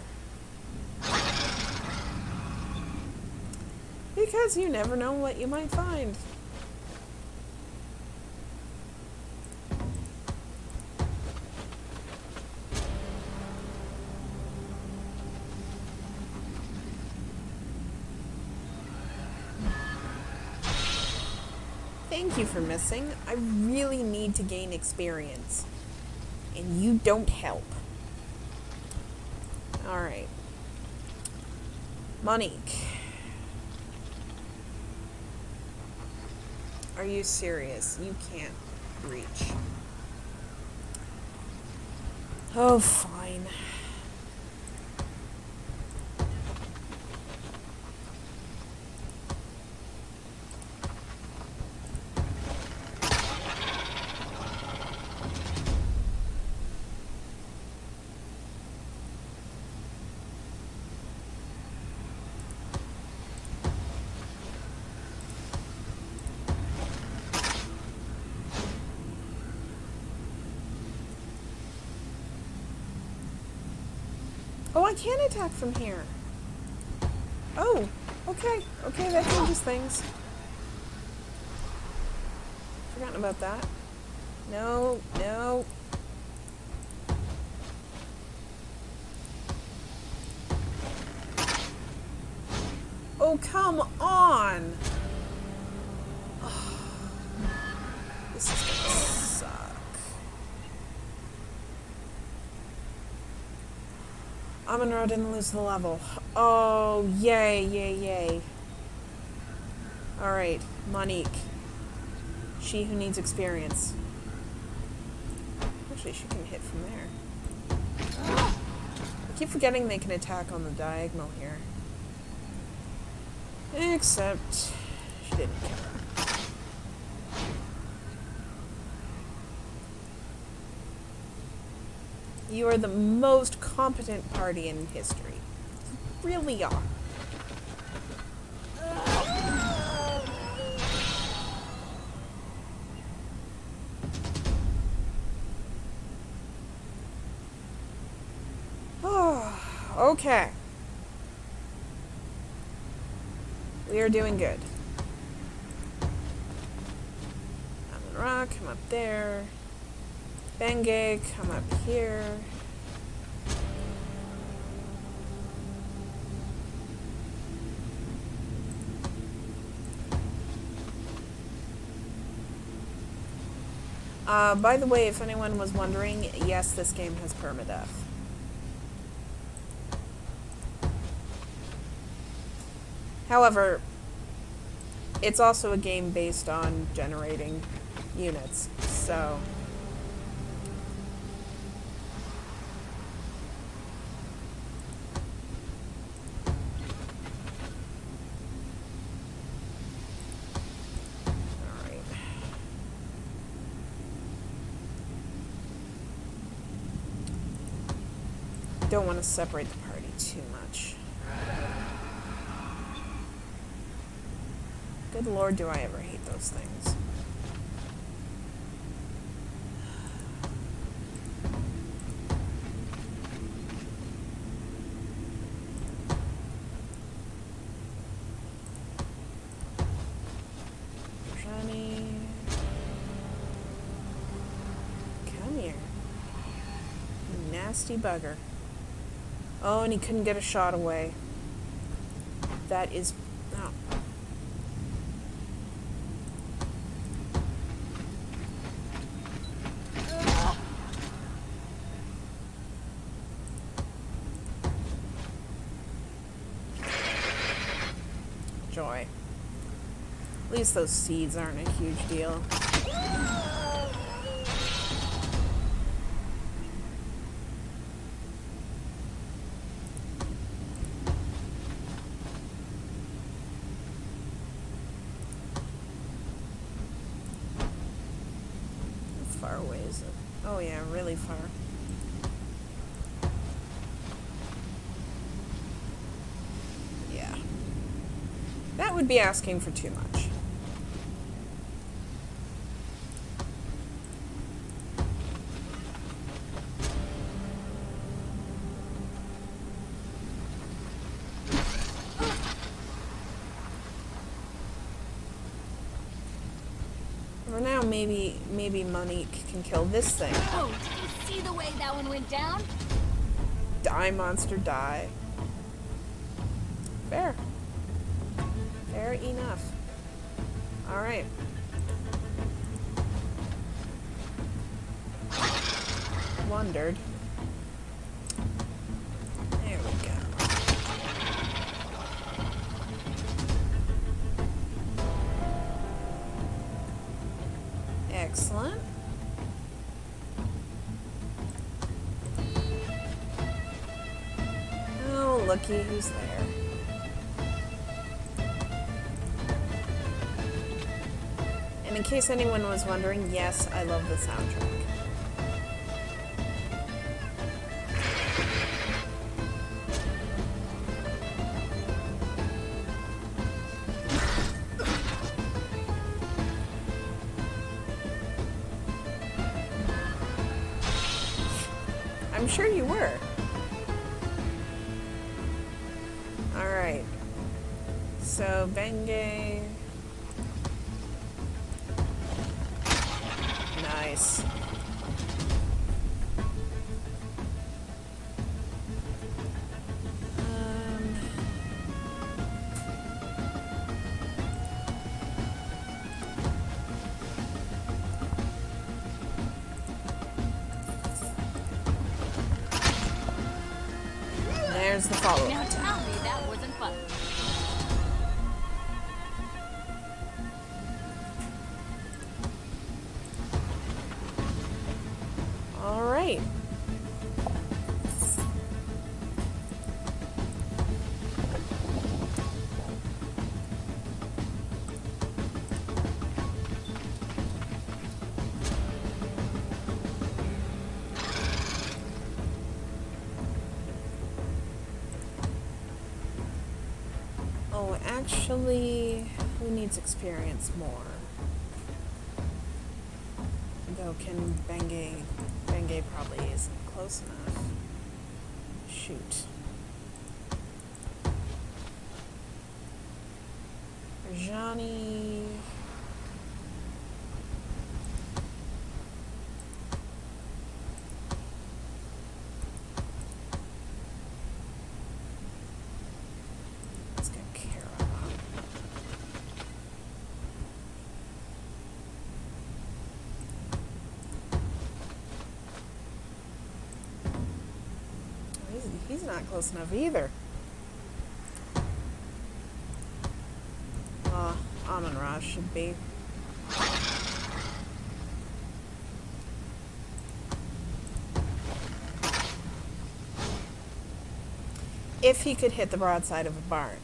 Because you never know what you might find. Thank you for missing. I really need to gain experience. And you don't help. Alright. Monique. Are you serious? You can't reach. Oh, fine. Oh, I can attack from here. Oh, okay. Okay, that changes things. Forgotten about that. No, no. Oh, come on! Oh, this is gonna suck. Amonra didn't lose the level. Oh, yay, yay, yay. Alright, Monique. She who needs experience. Actually, she can hit from there. I keep forgetting they can attack on the diagonal here. Except, she didn't care. You are the most competent party in history. You really are. Okay. We are doing good. Amon-Ra, come up there. Bengay, come up here. By the way, if anyone was wondering, yes, this game has permadeath. However, it's also a game based on generating units, so... Alright. Don't want to separate the party too much. Good lord, do I ever hate those things. Johnny. Come here. You nasty bugger. Oh, and he couldn't get a shot away. That is... Oh. Joy. At least those seeds aren't a huge deal. How far away is it? Oh yeah, really far. That would be asking for too much. For now, maybe Monique can kill this thing. Oh, did you see the way that one went down? Die, monster, die. Fair. Fair enough. Alright. Wondered. There we go. Excellent. Oh, looky who's there. And in case anyone was wondering, yes, I love the soundtrack. I'm sure you were. go Bengay. Nice. There's the follow-up Now attack. tell me that wasn't fun. All right. Oh, actually, who needs experience more? Though, can Bengay probably isn't close enough. Shoot. Rajani. Let's get Kara. He's not close enough either. Amon Ra should be. If he could hit the broadside of a barn.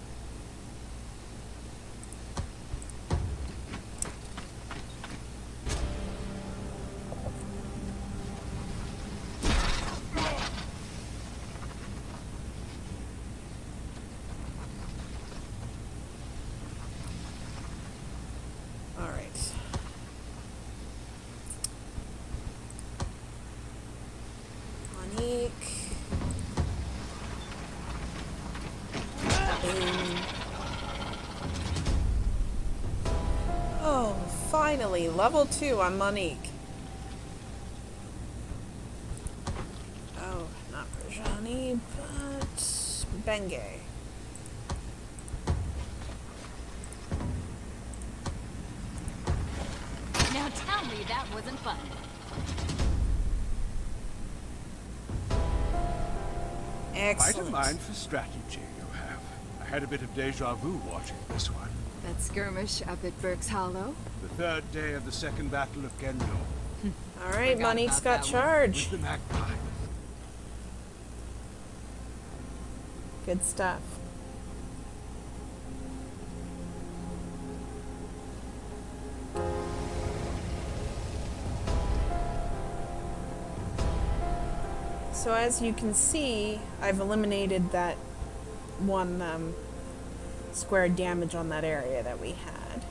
Oh, finally, level 2 on Monique. Oh, not Rajani, but Bengay. Now tell me that wasn't fun. Excellent. Quite a mind for strategy you have. I had a bit of deja vu watching this one. That skirmish up at Burke's Hollow? The third day of the second battle of Gendor. All right, Forgot Monique's about got that charge. With the magpie. Good stuff. So as you can see, I've eliminated that one square damage on that area that we had.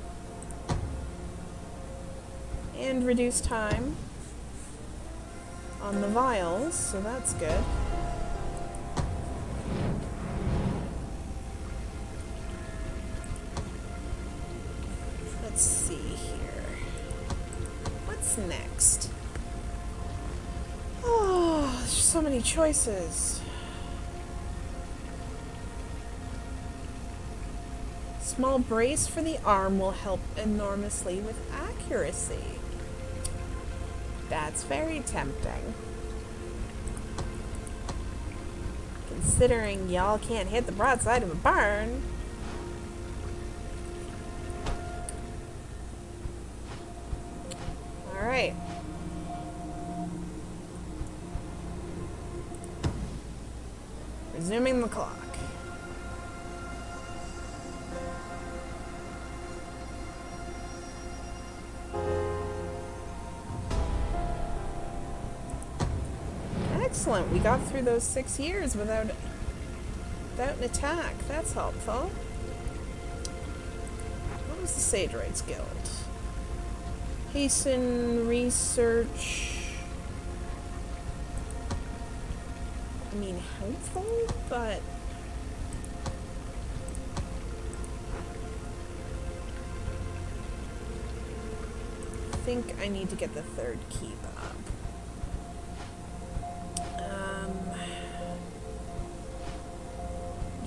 And reduced time on the vials, so that's good. Let's see here. What's next? Oh, there's so many choices. Small brace for the arm will help enormously with accuracy. That's very tempting. Considering y'all can't hit the broadside of a barn. Alright. Resuming the clock. Excellent. We got through those 6 years without an attack. That's helpful. What was the Sage Rights Guild? Hasten research. I mean, helpful, but think I need to get the third keep up.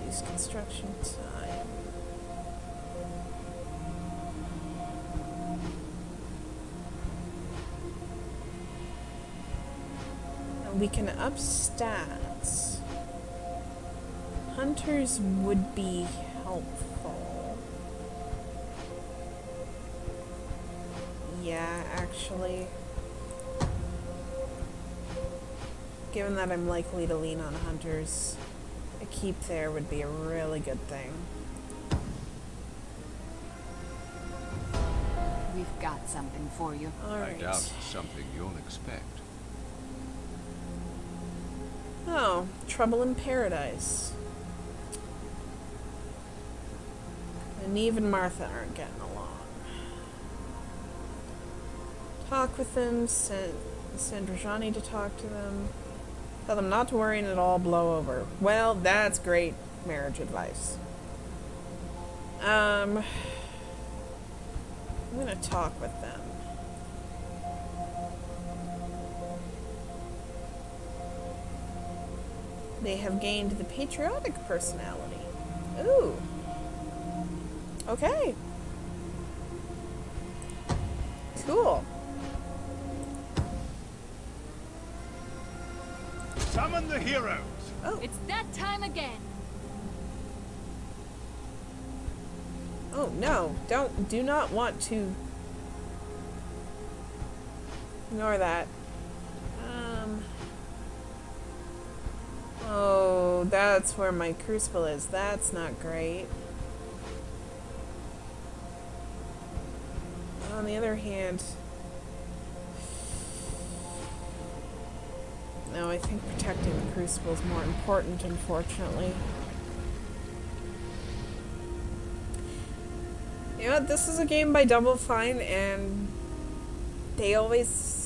Use construction time. And we can up stats. Hunters would be helpful. Yeah, actually. Given that I'm likely to lean on hunters, a keep there would be a really good thing. We've got something for you. Alright. I doubt it's something you'll expect. Oh, trouble in paradise. And Neve and Martha aren't getting along. Talk with them, send Rajani to talk to them. Tell them not to worry and it'll all blow over. Well, that's great marriage advice. I'm gonna talk with them. They have gained the patriotic personality. Ooh. Okay. Cool. Summon the heroes! Oh. It's that time again. Oh no. Do not want to ignore that. Oh, that's where my crucible is. That's not great. On the other hand, no, I think protecting the crucible is more important, unfortunately. You know what? This is a game by Double Fine, and they always...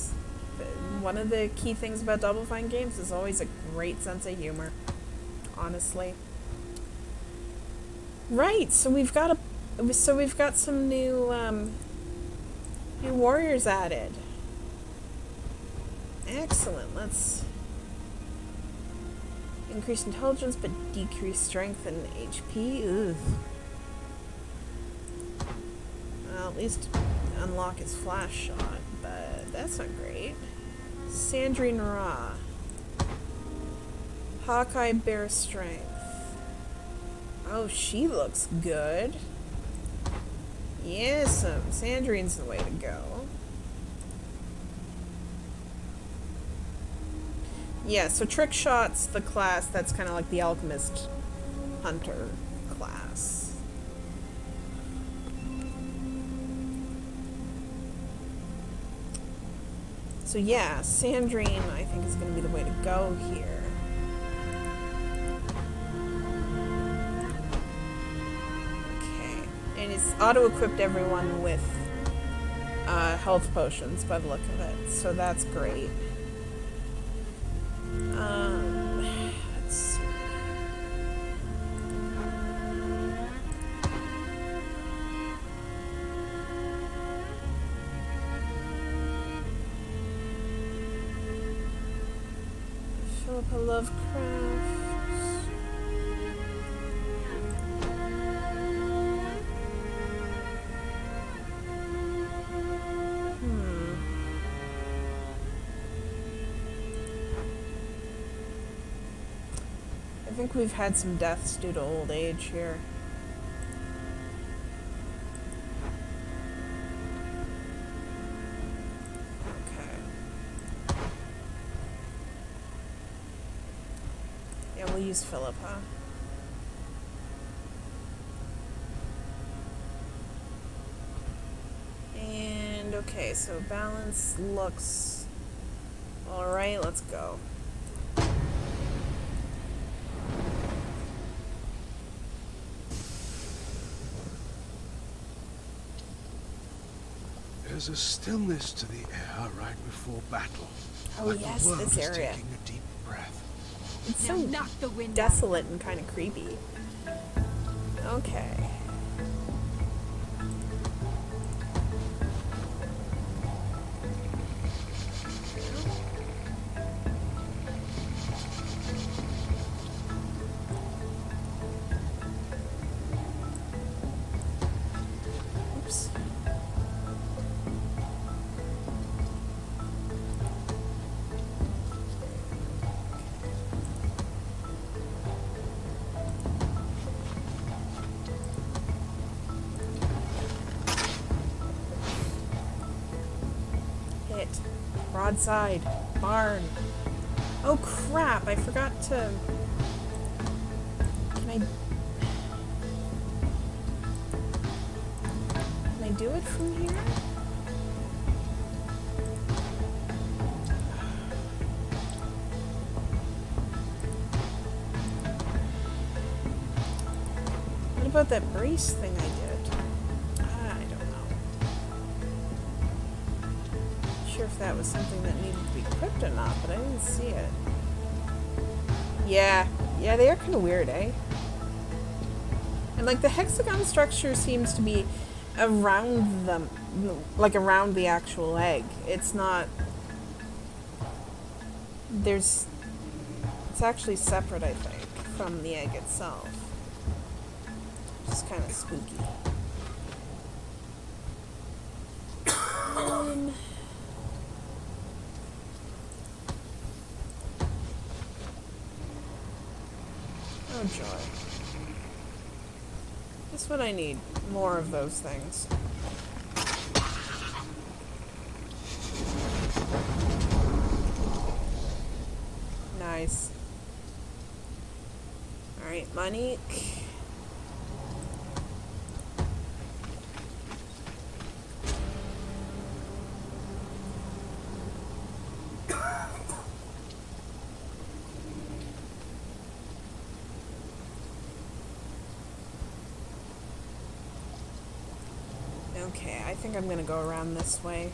One of the key things about Double Fine games is always a great sense of humor. Honestly. Right, so we've got some new warriors added. Excellent. Let's increase intelligence but decrease strength and HP. Ugh. Well, at least unlock his flash shot, but that's not great. Sandrine Ra. Hawkeye Bear Strength. Oh, she looks good. Yes, Sandrine's the way to go. Yeah, so Trick Shot's the class that's kind of like the Alchemist Hunter class. So yeah, Sandrine I think is going to be the way to go here. Okay, and it's auto-equipped everyone with health potions by the look of it, so that's great. Let's see. Philippa Lovecraft. I think we've had some deaths due to old age here. Okay. Yeah, we'll use Philippa. And okay, so balance looks alright, let's go. There's a stillness to the air right before battle. Oh, like yes, the world this is area. taking a deep breath. It's Now so knock the wind desolate and kind of creepy. Okay. Shit. Broadside. Barn. Oh crap, I forgot to... Can I do it from here? What about that brace thing I did? I don't know. Not sure if that was something that needed to be equipped or not, but I didn't see it. Yeah, they are kind of weird, eh? And like the hexagon structure seems to be around them, like around the actual egg. It's not... It's actually separate, I think, from the egg itself. Just kind of spooky. Oh joy. That's what I need. More of those things. Nice. Alright, Monique. Okay, I think I'm gonna go around this way.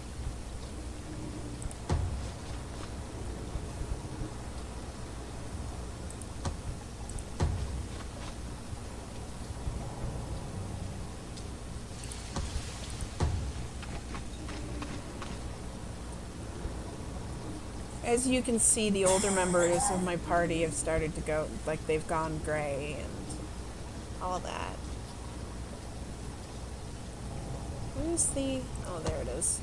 As you can see, the older members of my party have started to go, like they've gone gray and all that. Where's the... Oh, there it is.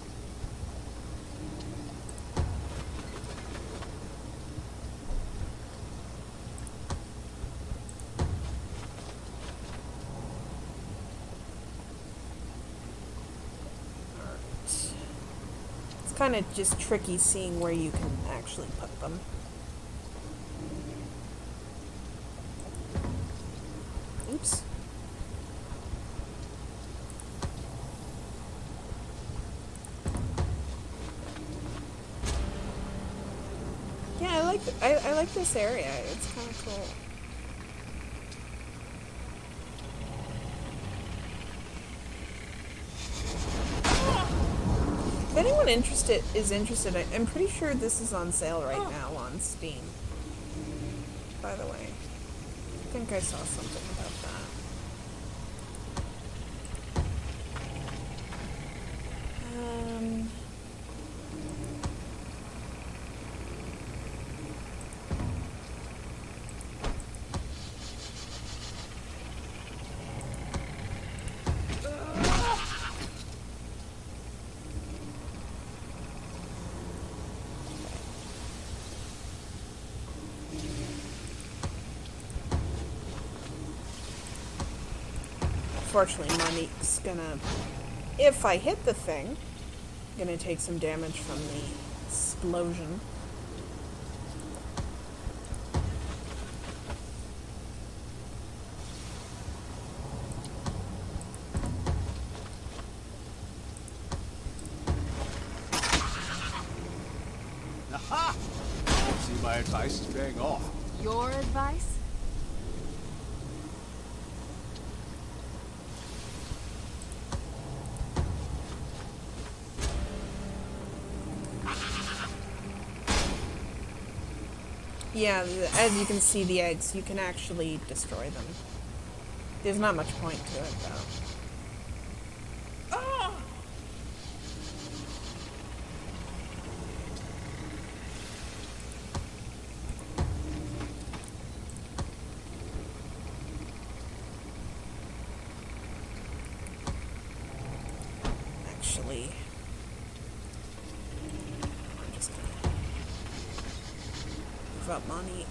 Alright. It's kind of just tricky seeing where you can actually put them. Oops. I like this area. It's kind of cool. If anyone is interested, I'm pretty sure this is on sale right now on Steam. By the way, I think I saw something about that. Unfortunately, Monique's gonna, if I hit the thing, gonna take some damage from the explosion. Aha! See, my advice is paying off. Your advice? Yeah, as you can see, the eggs, you can actually destroy them. There's not much point to it, though. Ah! Actually, I'm just gonna move up Monique.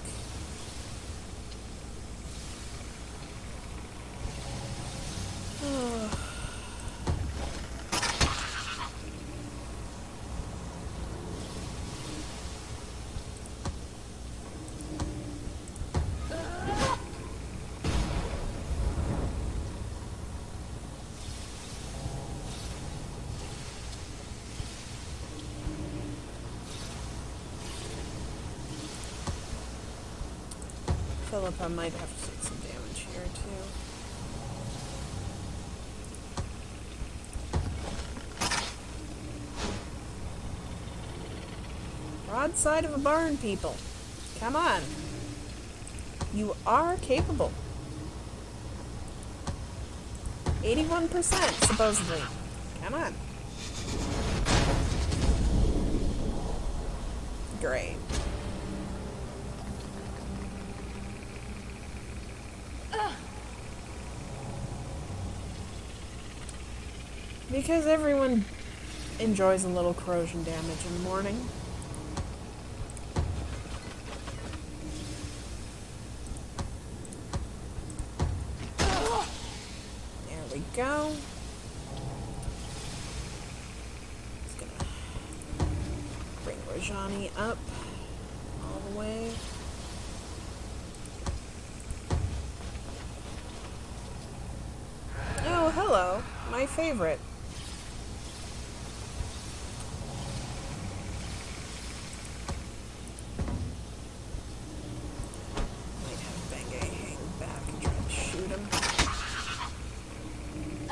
Philippa might have to take some damage here, too. Broadside of a barn, people. Come on. You are capable. 81%, supposedly. Come on. Great. Because everyone enjoys a little corrosion damage in the morning. There we go. Just gonna bring Rajani up all the way. Oh, hello. My favorite.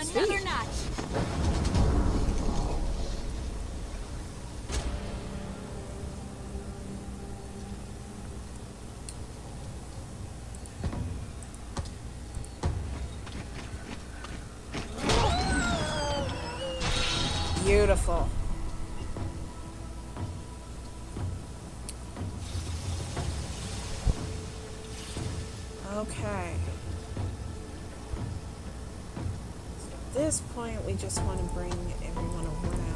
Another notch. Beautiful. Okay. At this point, we just want to bring everyone around.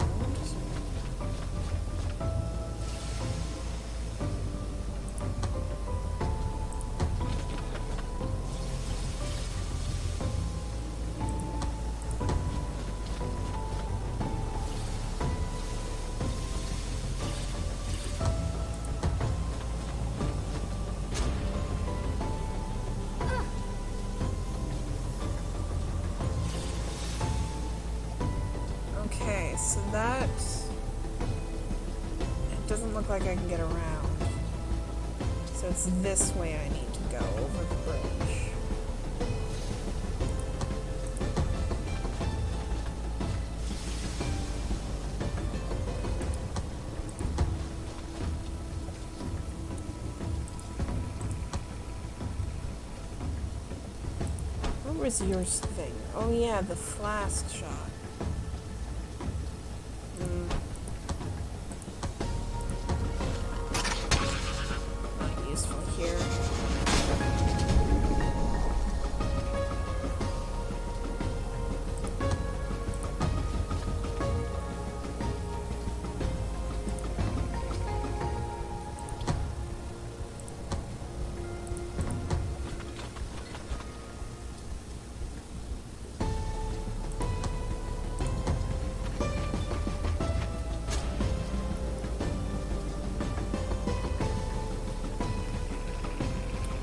Okay, so that... It doesn't look like I can get around. So it's this way I need to go, over the bridge. What was yours thing? Oh yeah, the flask shot. Not useful here.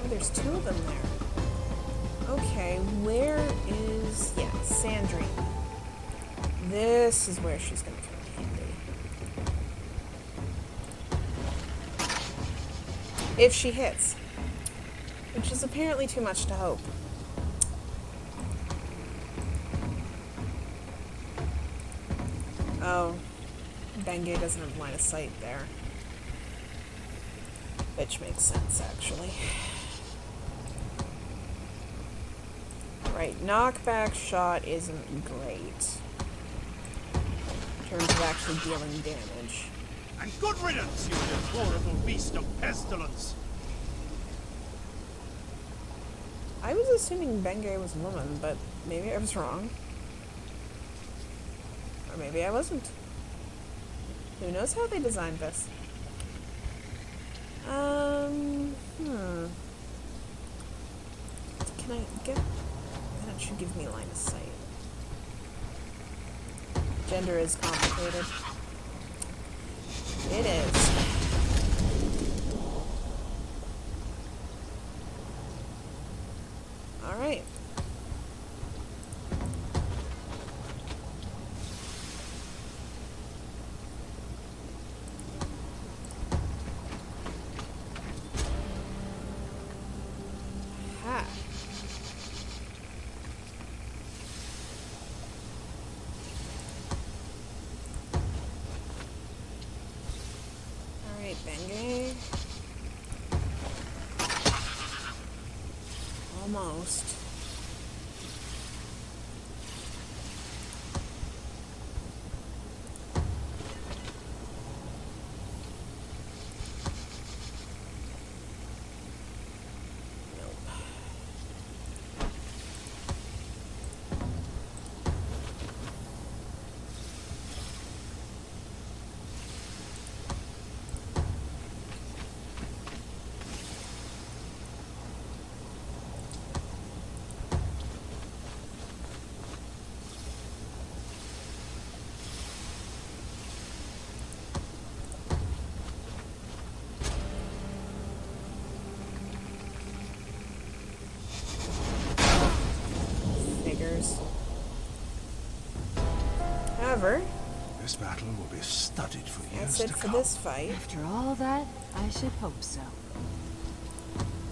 There's two of them there. Okay, where is... Yeah, Sandrine. This is where she's gonna come in handy. If she hits. Which is apparently too much to hope. Oh. Bengay doesn't have line of sight there. Which makes sense, actually. Right, knockback shot isn't great. In terms of actually dealing damage. And good riddance, you deplorable beast of pestilence! I was assuming Bengay was a woman, but maybe I was wrong. Or maybe I wasn't. Who knows how they designed this? Can I get... That should give me line of sight. Gender is complicated. It is. Alright. Bengay. Almost. However, This battle will be studied for years that's it to for come. this fight. After all that, I should hope so.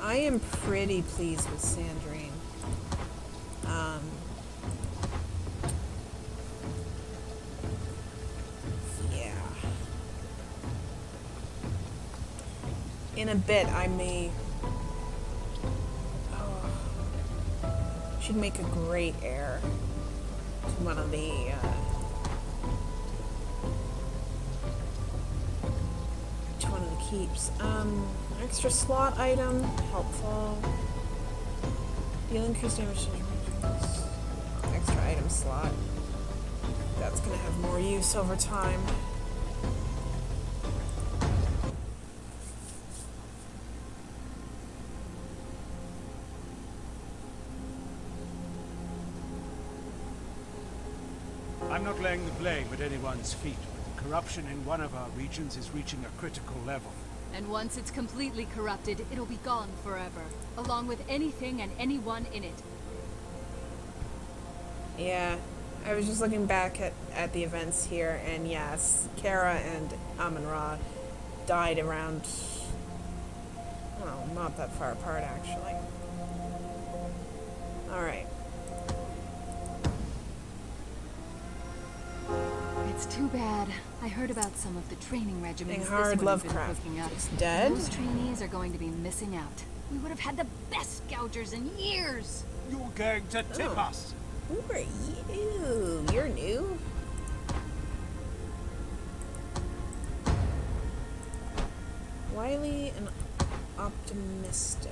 I am pretty pleased with Sandrine. Yeah. In a bit, I may... Oh. She'd make a great heir to one of the, keeps. Extra slot item, helpful. Deal increased damage to extra item slot. That's gonna have more use over time. I'm not laying the blame at anyone's feet, but the corruption in one of our regions is reaching a critical level. And once it's completely corrupted, it'll be gone forever, along with anything and anyone in it. Yeah, I was just looking back at the events here, and yes, Kara and Amun-Ra died around, well, not that far apart, actually. Alright. It's too bad. I heard about some of the training regimens this Hard would have been Lovecraft cooking up. is dead. Those trainees are going to be missing out. We would have had the best gougers in years. You're going to tip us! Who are you? You're new? Wily and optimistic.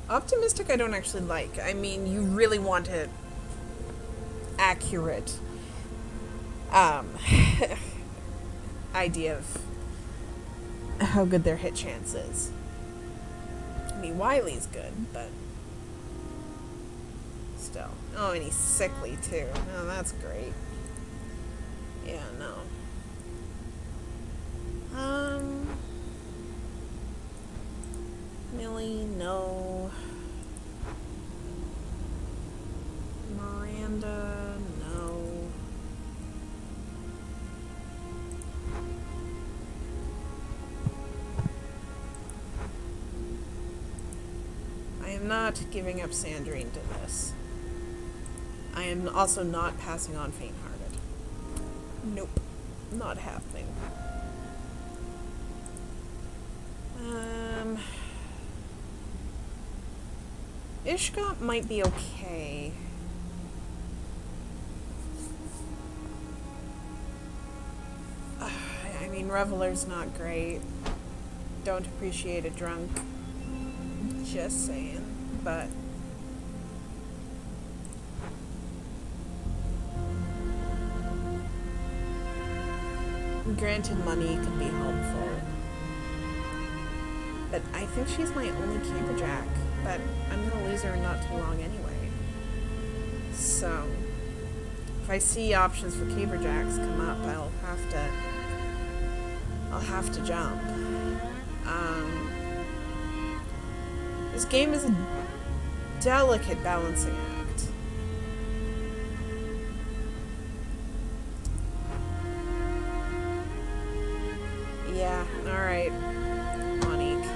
Optimistic I don't actually like. I mean, you really want it accurate idea of how good their hit chance is. I mean, Wily's good, but still. Oh, and he's sickly too. Oh, that's great. Yeah, no. Millie, no. Miranda, no. I am not giving up Sandrine to this. I am also not passing on Faint-Hearted. Nope. Not happening. Ishka might be okay. I mean, Reveler's not great. Don't appreciate a drunk. Just saying. But granted, money can be helpful. But I think she's my only Caberjack. But I'm gonna lose her in not too long anyway. So if I see options for Caberjacks come up, I'll have to jump. This game is a delicate balancing act. Yeah, alright. Monique.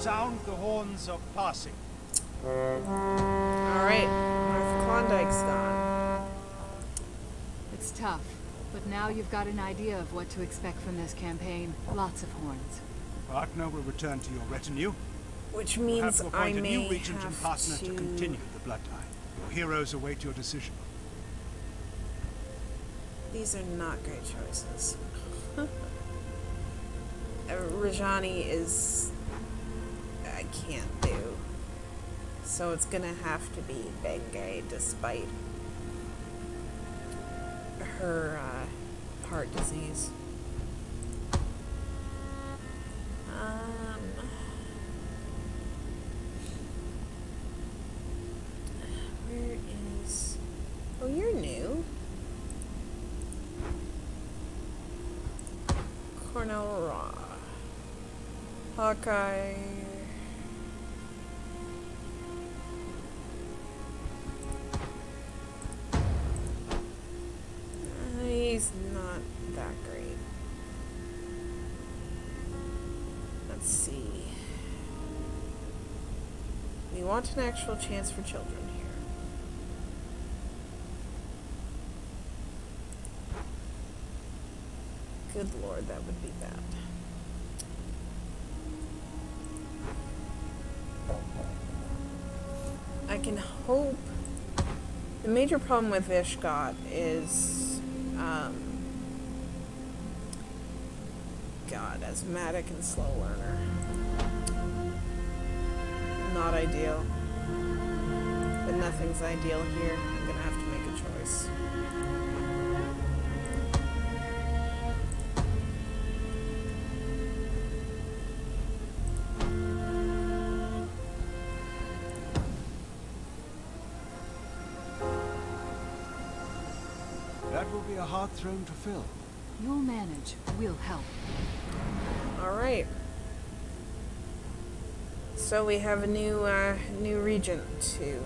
Sound the horns of passing. Alright, North Klondike's gone. It's tough, but now you've got an idea of what to expect from this campaign. Lots of horns. Partner will return to your retinue. Which You'll have means to I appoint a may new regent and have partner to... to continue the bloodline. Your heroes await your decision. These are not great choices. Rajani is... I can't do. So it's gonna have to be Bengay, despite her heart disease. Where is... Oh, you're new. Cornell Raw. Hawkeye. He's not that great. Let's see. We want an actual chance for children here. Good lord, that would be bad. I can hope. The major problem with Ishgot is, God, asthmatic and slow learner. Not ideal. But nothing's ideal here. I'm gonna have to make a choice. That will be a hard throne to fill. You'll manage. We'll help. Alright. So we have a new regent too.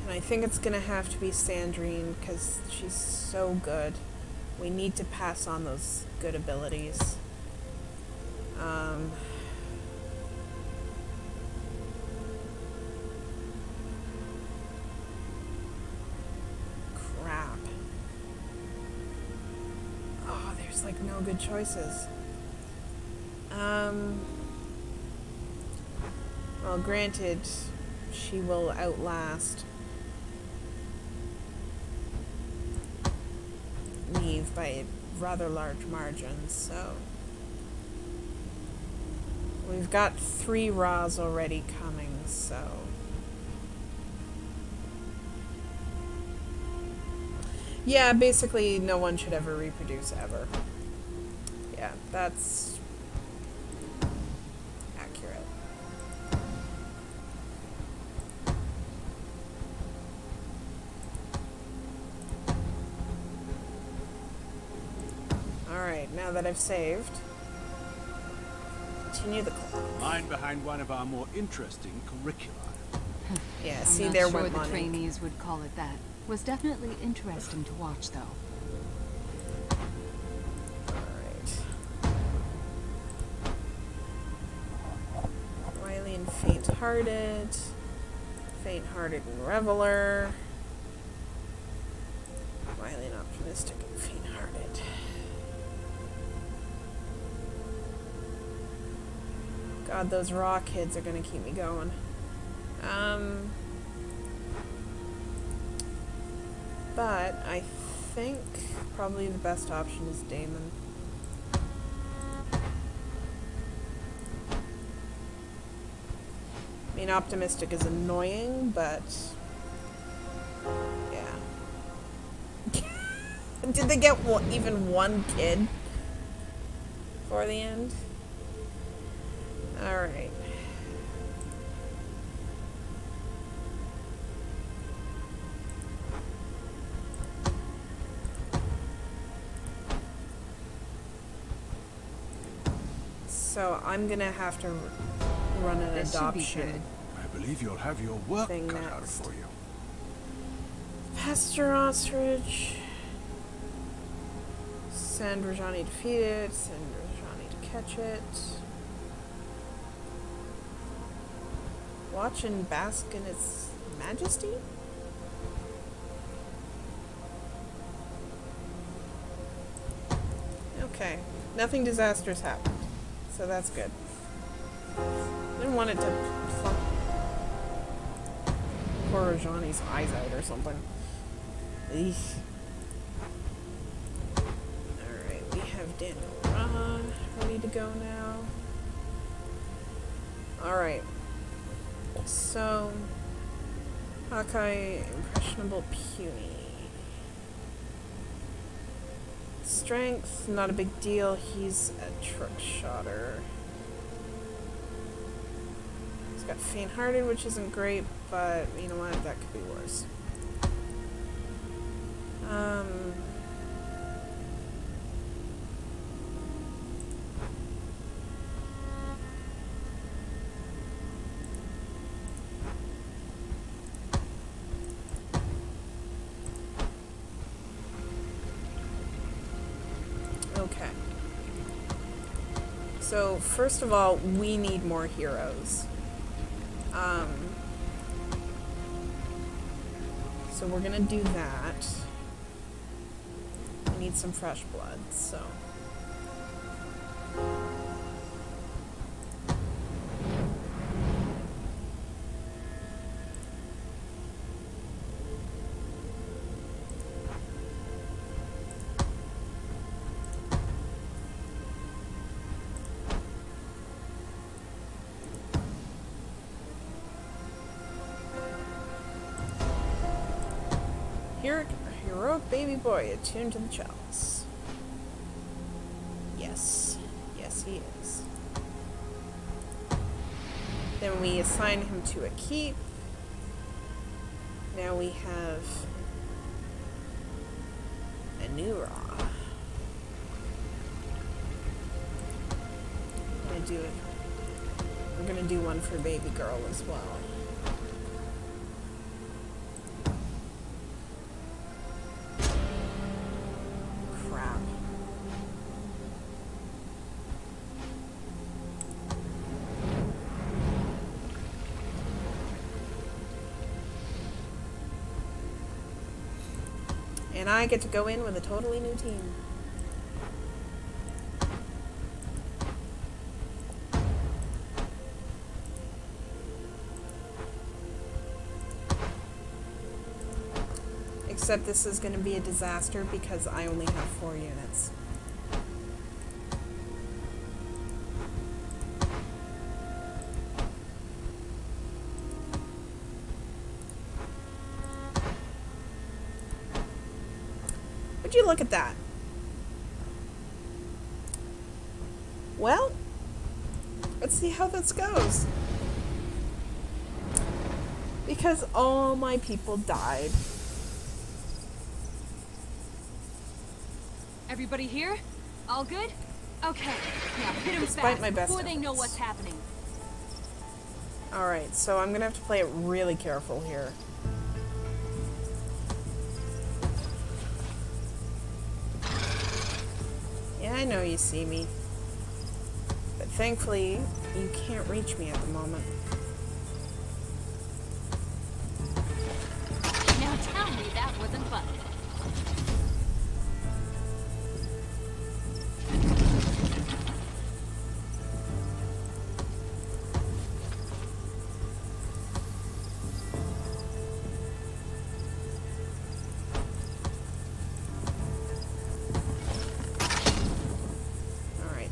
And I think it's gonna have to be Sandrine because she's so good. We need to pass on those good abilities. Crap. Oh, there's like no good choices. Well, granted, she will outlast Neve by a rather large margin, so we've got 3 Raws already coming, so yeah, basically no one should ever reproduce ever. Yeah, that's accurate. Alright, now that I've saved, continue the clock. Mind behind one of our more interesting curricula. Yeah, I'm see, not there sure went the money. trainees would call it that. Was definitely interesting to watch, though. Alright. Wily and faint-hearted. Faint-hearted and reveler. Wily and optimistic and faint-hearted. God, those raw kids are gonna keep me going. But I think probably the best option is Damon. I mean, optimistic is annoying, but yeah. Did they get even one kid for the end? All right. So I'm gonna have to run an This should be adoption good. I believe you'll have your work Thing cut out next. for you. Pastor Ostrich. Send Rajani to defeat it. Send Rajani to catch it. Watch and bask in its majesty? Okay. Nothing disastrous happened. So that's good. Didn't want it to pluck poor Rajani's eyes out or something. Eesh. Alright, we have Daniel ready to go now. Alright. So, Hawkeye, impressionable, puny. Strength, not a big deal. He's a trick shotter. He's got faint-hearted, which isn't great, but you know what? That could be worse. Okay. So, first of all, we need more heroes. So we're gonna do that. We need some fresh blood, so. Heroic baby boy attuned to the chalice. Yes. Yes, he is. Then we assign him to a keep. Now we have a new Raw. We're gonna do one for baby girl as well. And I get to go in with a totally new team. Except this is going to be a disaster because I only have 4 units. Would you look at that? Well, let's see how this goes. Because all my people died. Everybody here? All good? Okay. Now hit them Despite fast my best before they know efforts. what's happening. Alright, so I'm gonna have to play it really careful here. Yeah, I know you see me. But thankfully, you can't reach me at the moment. Now tell me that wasn't fun.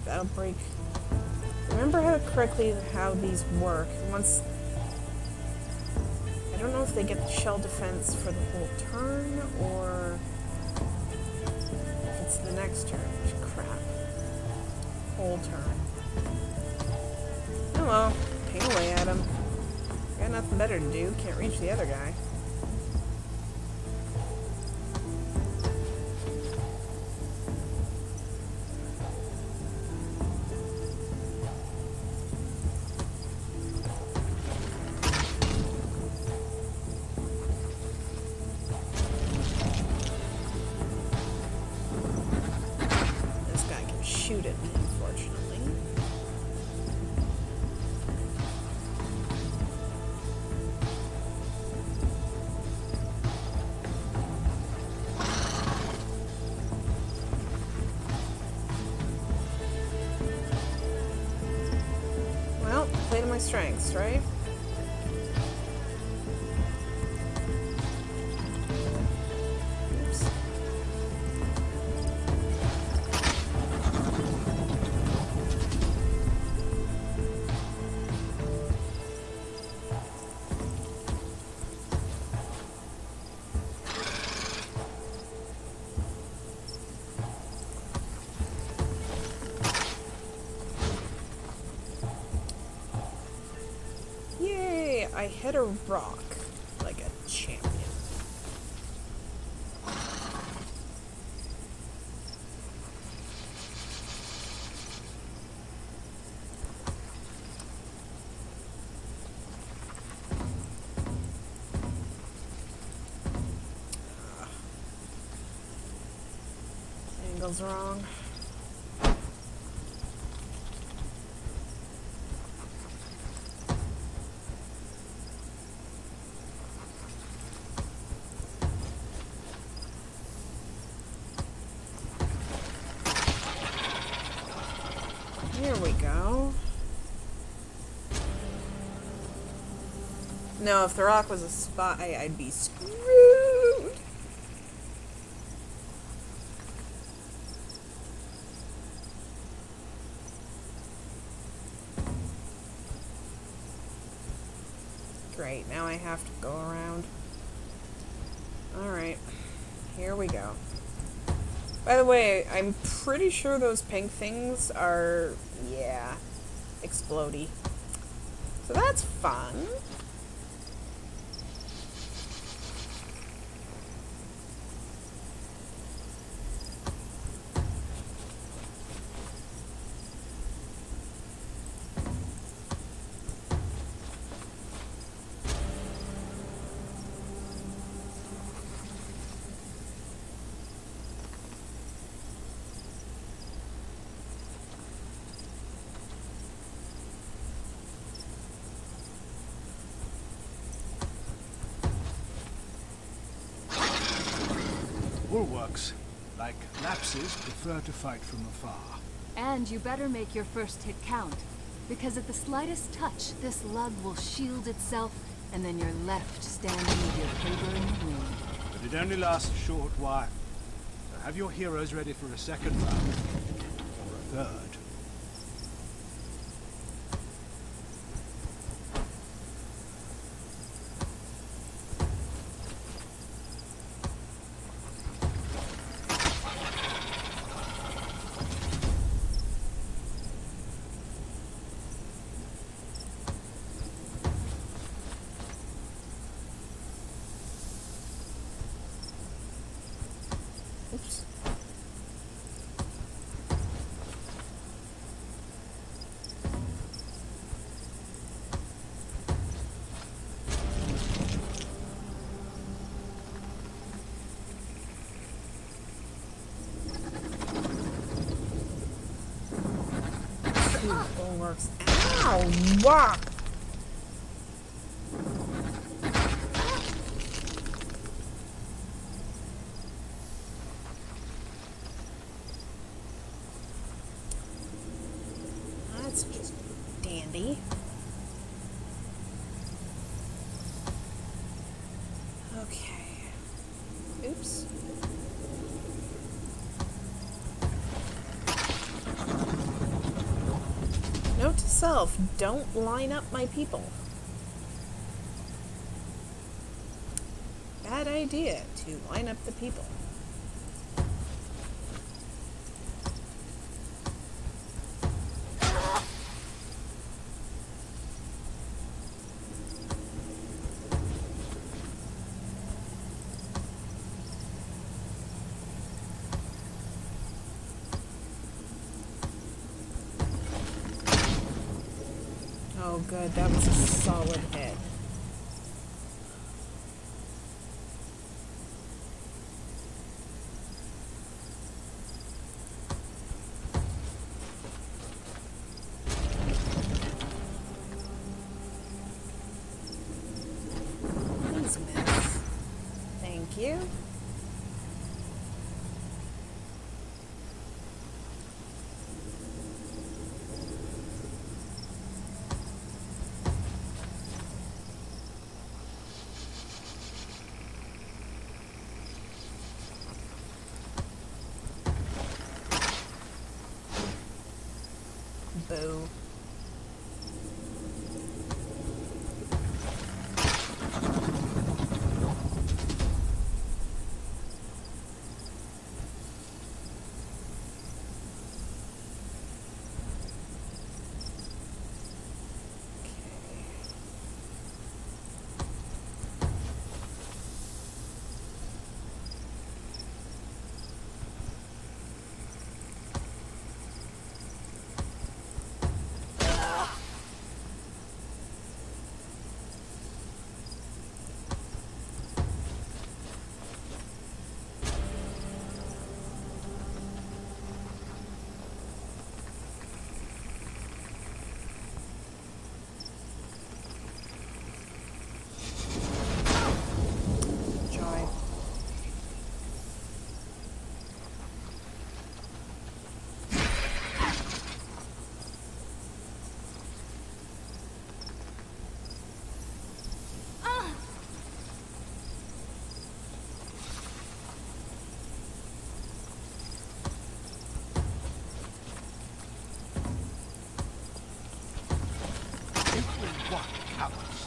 That'll break. Remember how these work. Once I don't know if they get the shell defense for the whole turn or if it's the next turn. Crap. Whole turn. Oh well, ping away at him. Got nothing better to do. Can't reach the other guy. shoot at me, unfortunately. Well, play to my strengths, right? Oops. Yay! I hit a rock like a champion. Angle's wrong. There we go. No, if the rock was a spy, I'd be screwed. Great, now I have to go around. Alright, here we go. By the way, I'm pretty sure those pink things are, yeah, explodey. So that's fun. Bulwarks, like lapses, prefer to fight from afar. And you better make your first hit count, because at the slightest touch, this lug will shield itself, and then you're left standing with your paper in the wind. But it only lasts a short while. So have your heroes ready for a second round. Or a third. Oops. Bulwarks. Ow! Wah! That's just dandy. Okay. Oops. Note to self, don't line up my people. Bad idea to line up the people. Oh good, that was a solid hit. Boo. Joy. What cowards?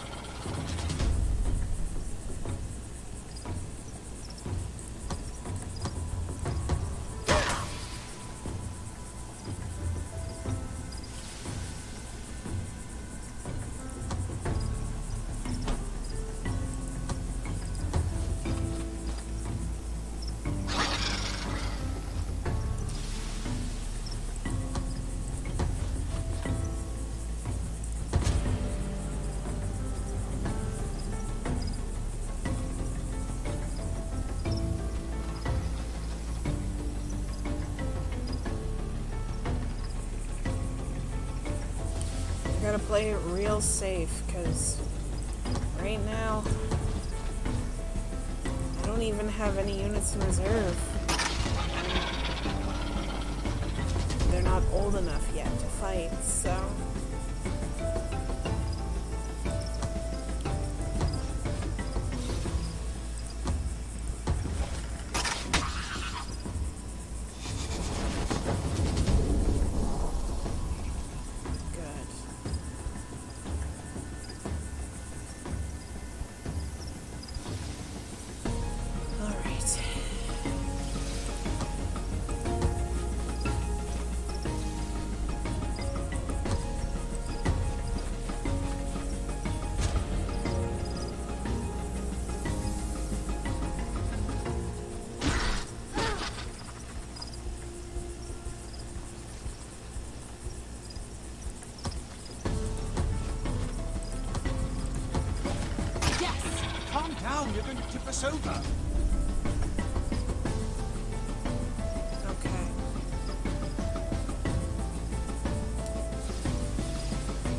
I gotta play it real safe, because right now I don't even have any units in reserve. They're not old enough yet to fight, so... Calm down, you're going to tip us over. Okay.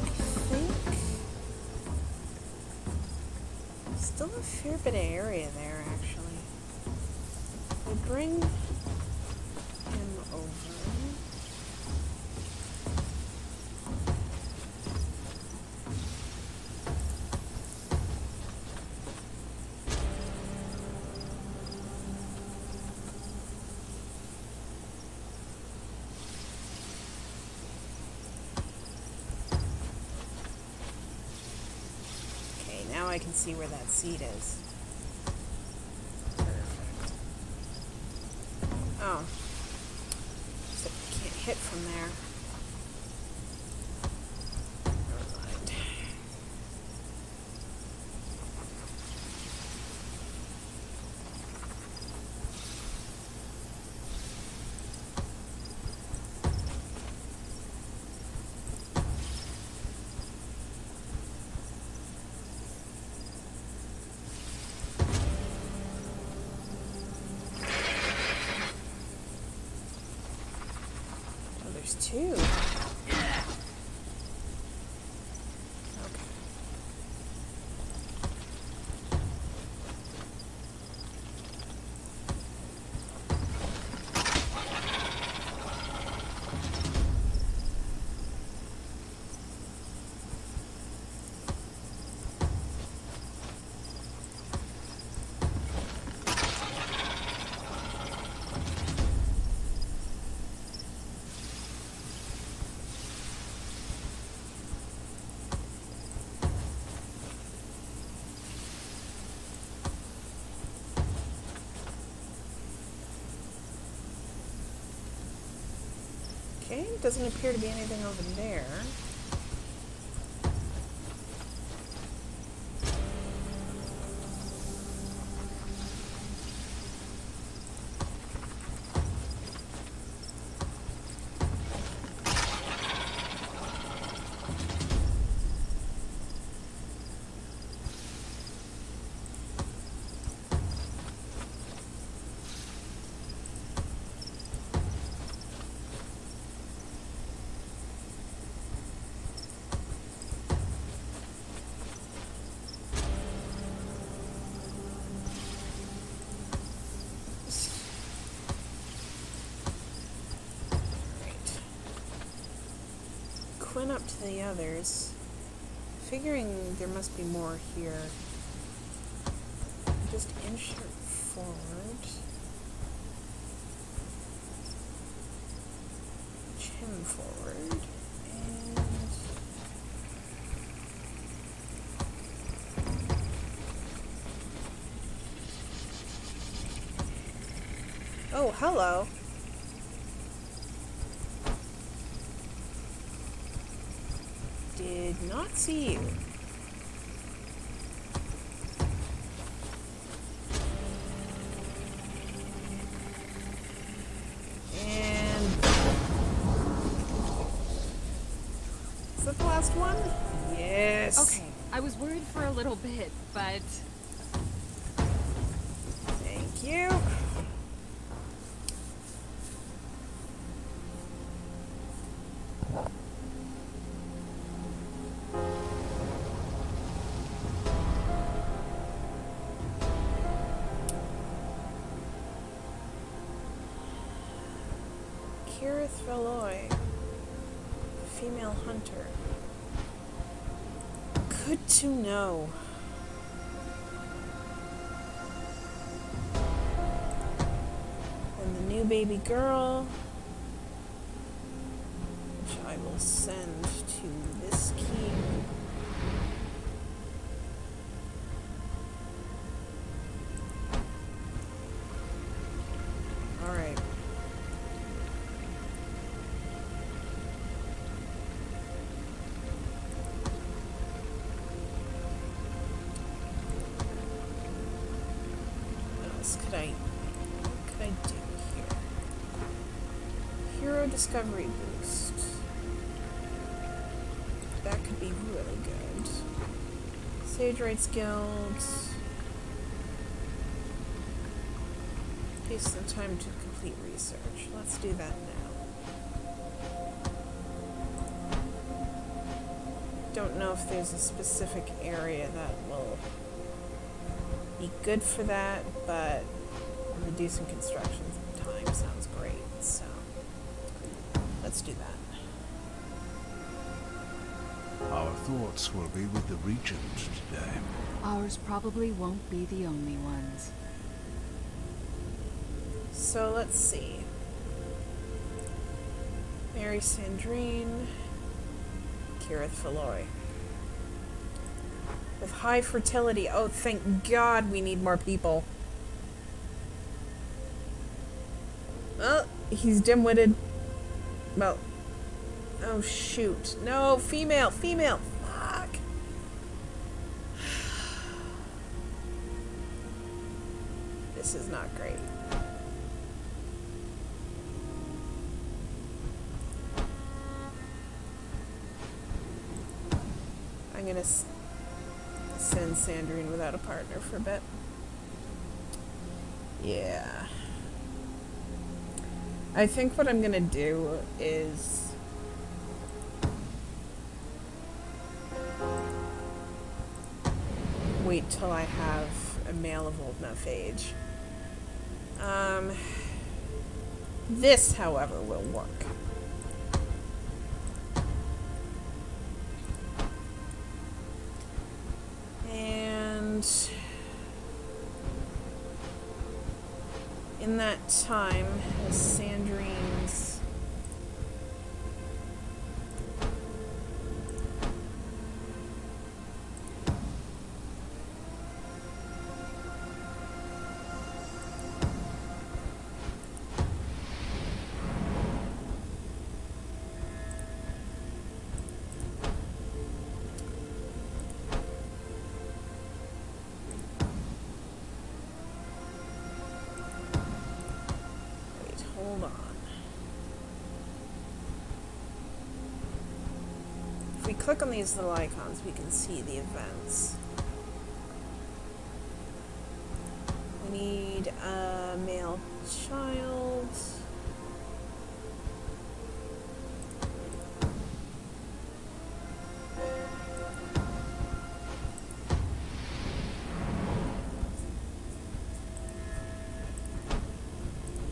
I think... still a fair bit of area there, actually. We'll bring him over. Now I can see where that seat is. Perfect. Oh. Except you can't hit from there. Never mind. There's two. Okay. Okay, doesn't appear to be anything over there. Went up to the others, figuring there must be more here. Just inch forward. Inch him forward. And oh, hello. Did not see you. And is that the last one? Yes. Okay, I was worried for a little bit, but Thank you. Female hunter. Good to know. And the new baby girl, which I will send to this key. Alright. What could I do here? Hero discovery boost. That could be really good. Sage Rights Guild. Takes some time to complete research. Let's do that now. Don't know if there's a specific area that will be good for that, but reducing construction time sounds great, so let's do that. Our thoughts will be with the Regent today. ours probably won't be the only ones. So let's see. Mary Sandrine, Kirith Feloy. With high fertility. Oh, thank God we need more people. Oh, he's dim-witted. Well, oh shoot. No, female, female. Fuck. This is not great. I'm gonna send Sandrine without a partner for a bit. Yeah. I think what I'm gonna do is wait till I have a male of old enough age. This, however, will work. And in that time, as Sandrine's we click on these little icons, we can see the events. We need a male child.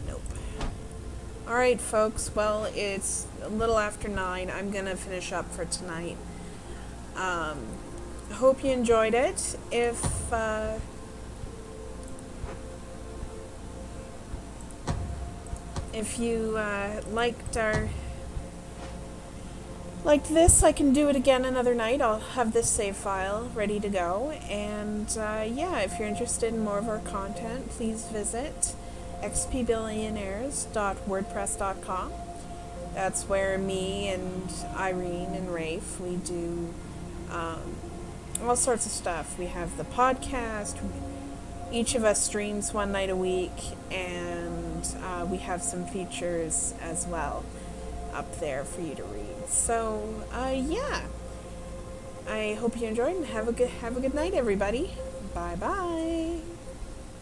Nope. Alright, folks. Well, it's a little after 9. I'm gonna finish up for tonight. Hope you enjoyed it. If you liked this, I can do it again another night. I'll have this save file ready to go. And yeah, if you're interested in more of our content, please visit xpbillionaires.wordpress.com. That's where me and Irene and Rafe, we do all sorts of stuff. We have the podcast. Each of us streams one night a week, and we have some features as well up there for you to read. So yeah, I hope you enjoyed, and have a good night, everybody. Bye bye.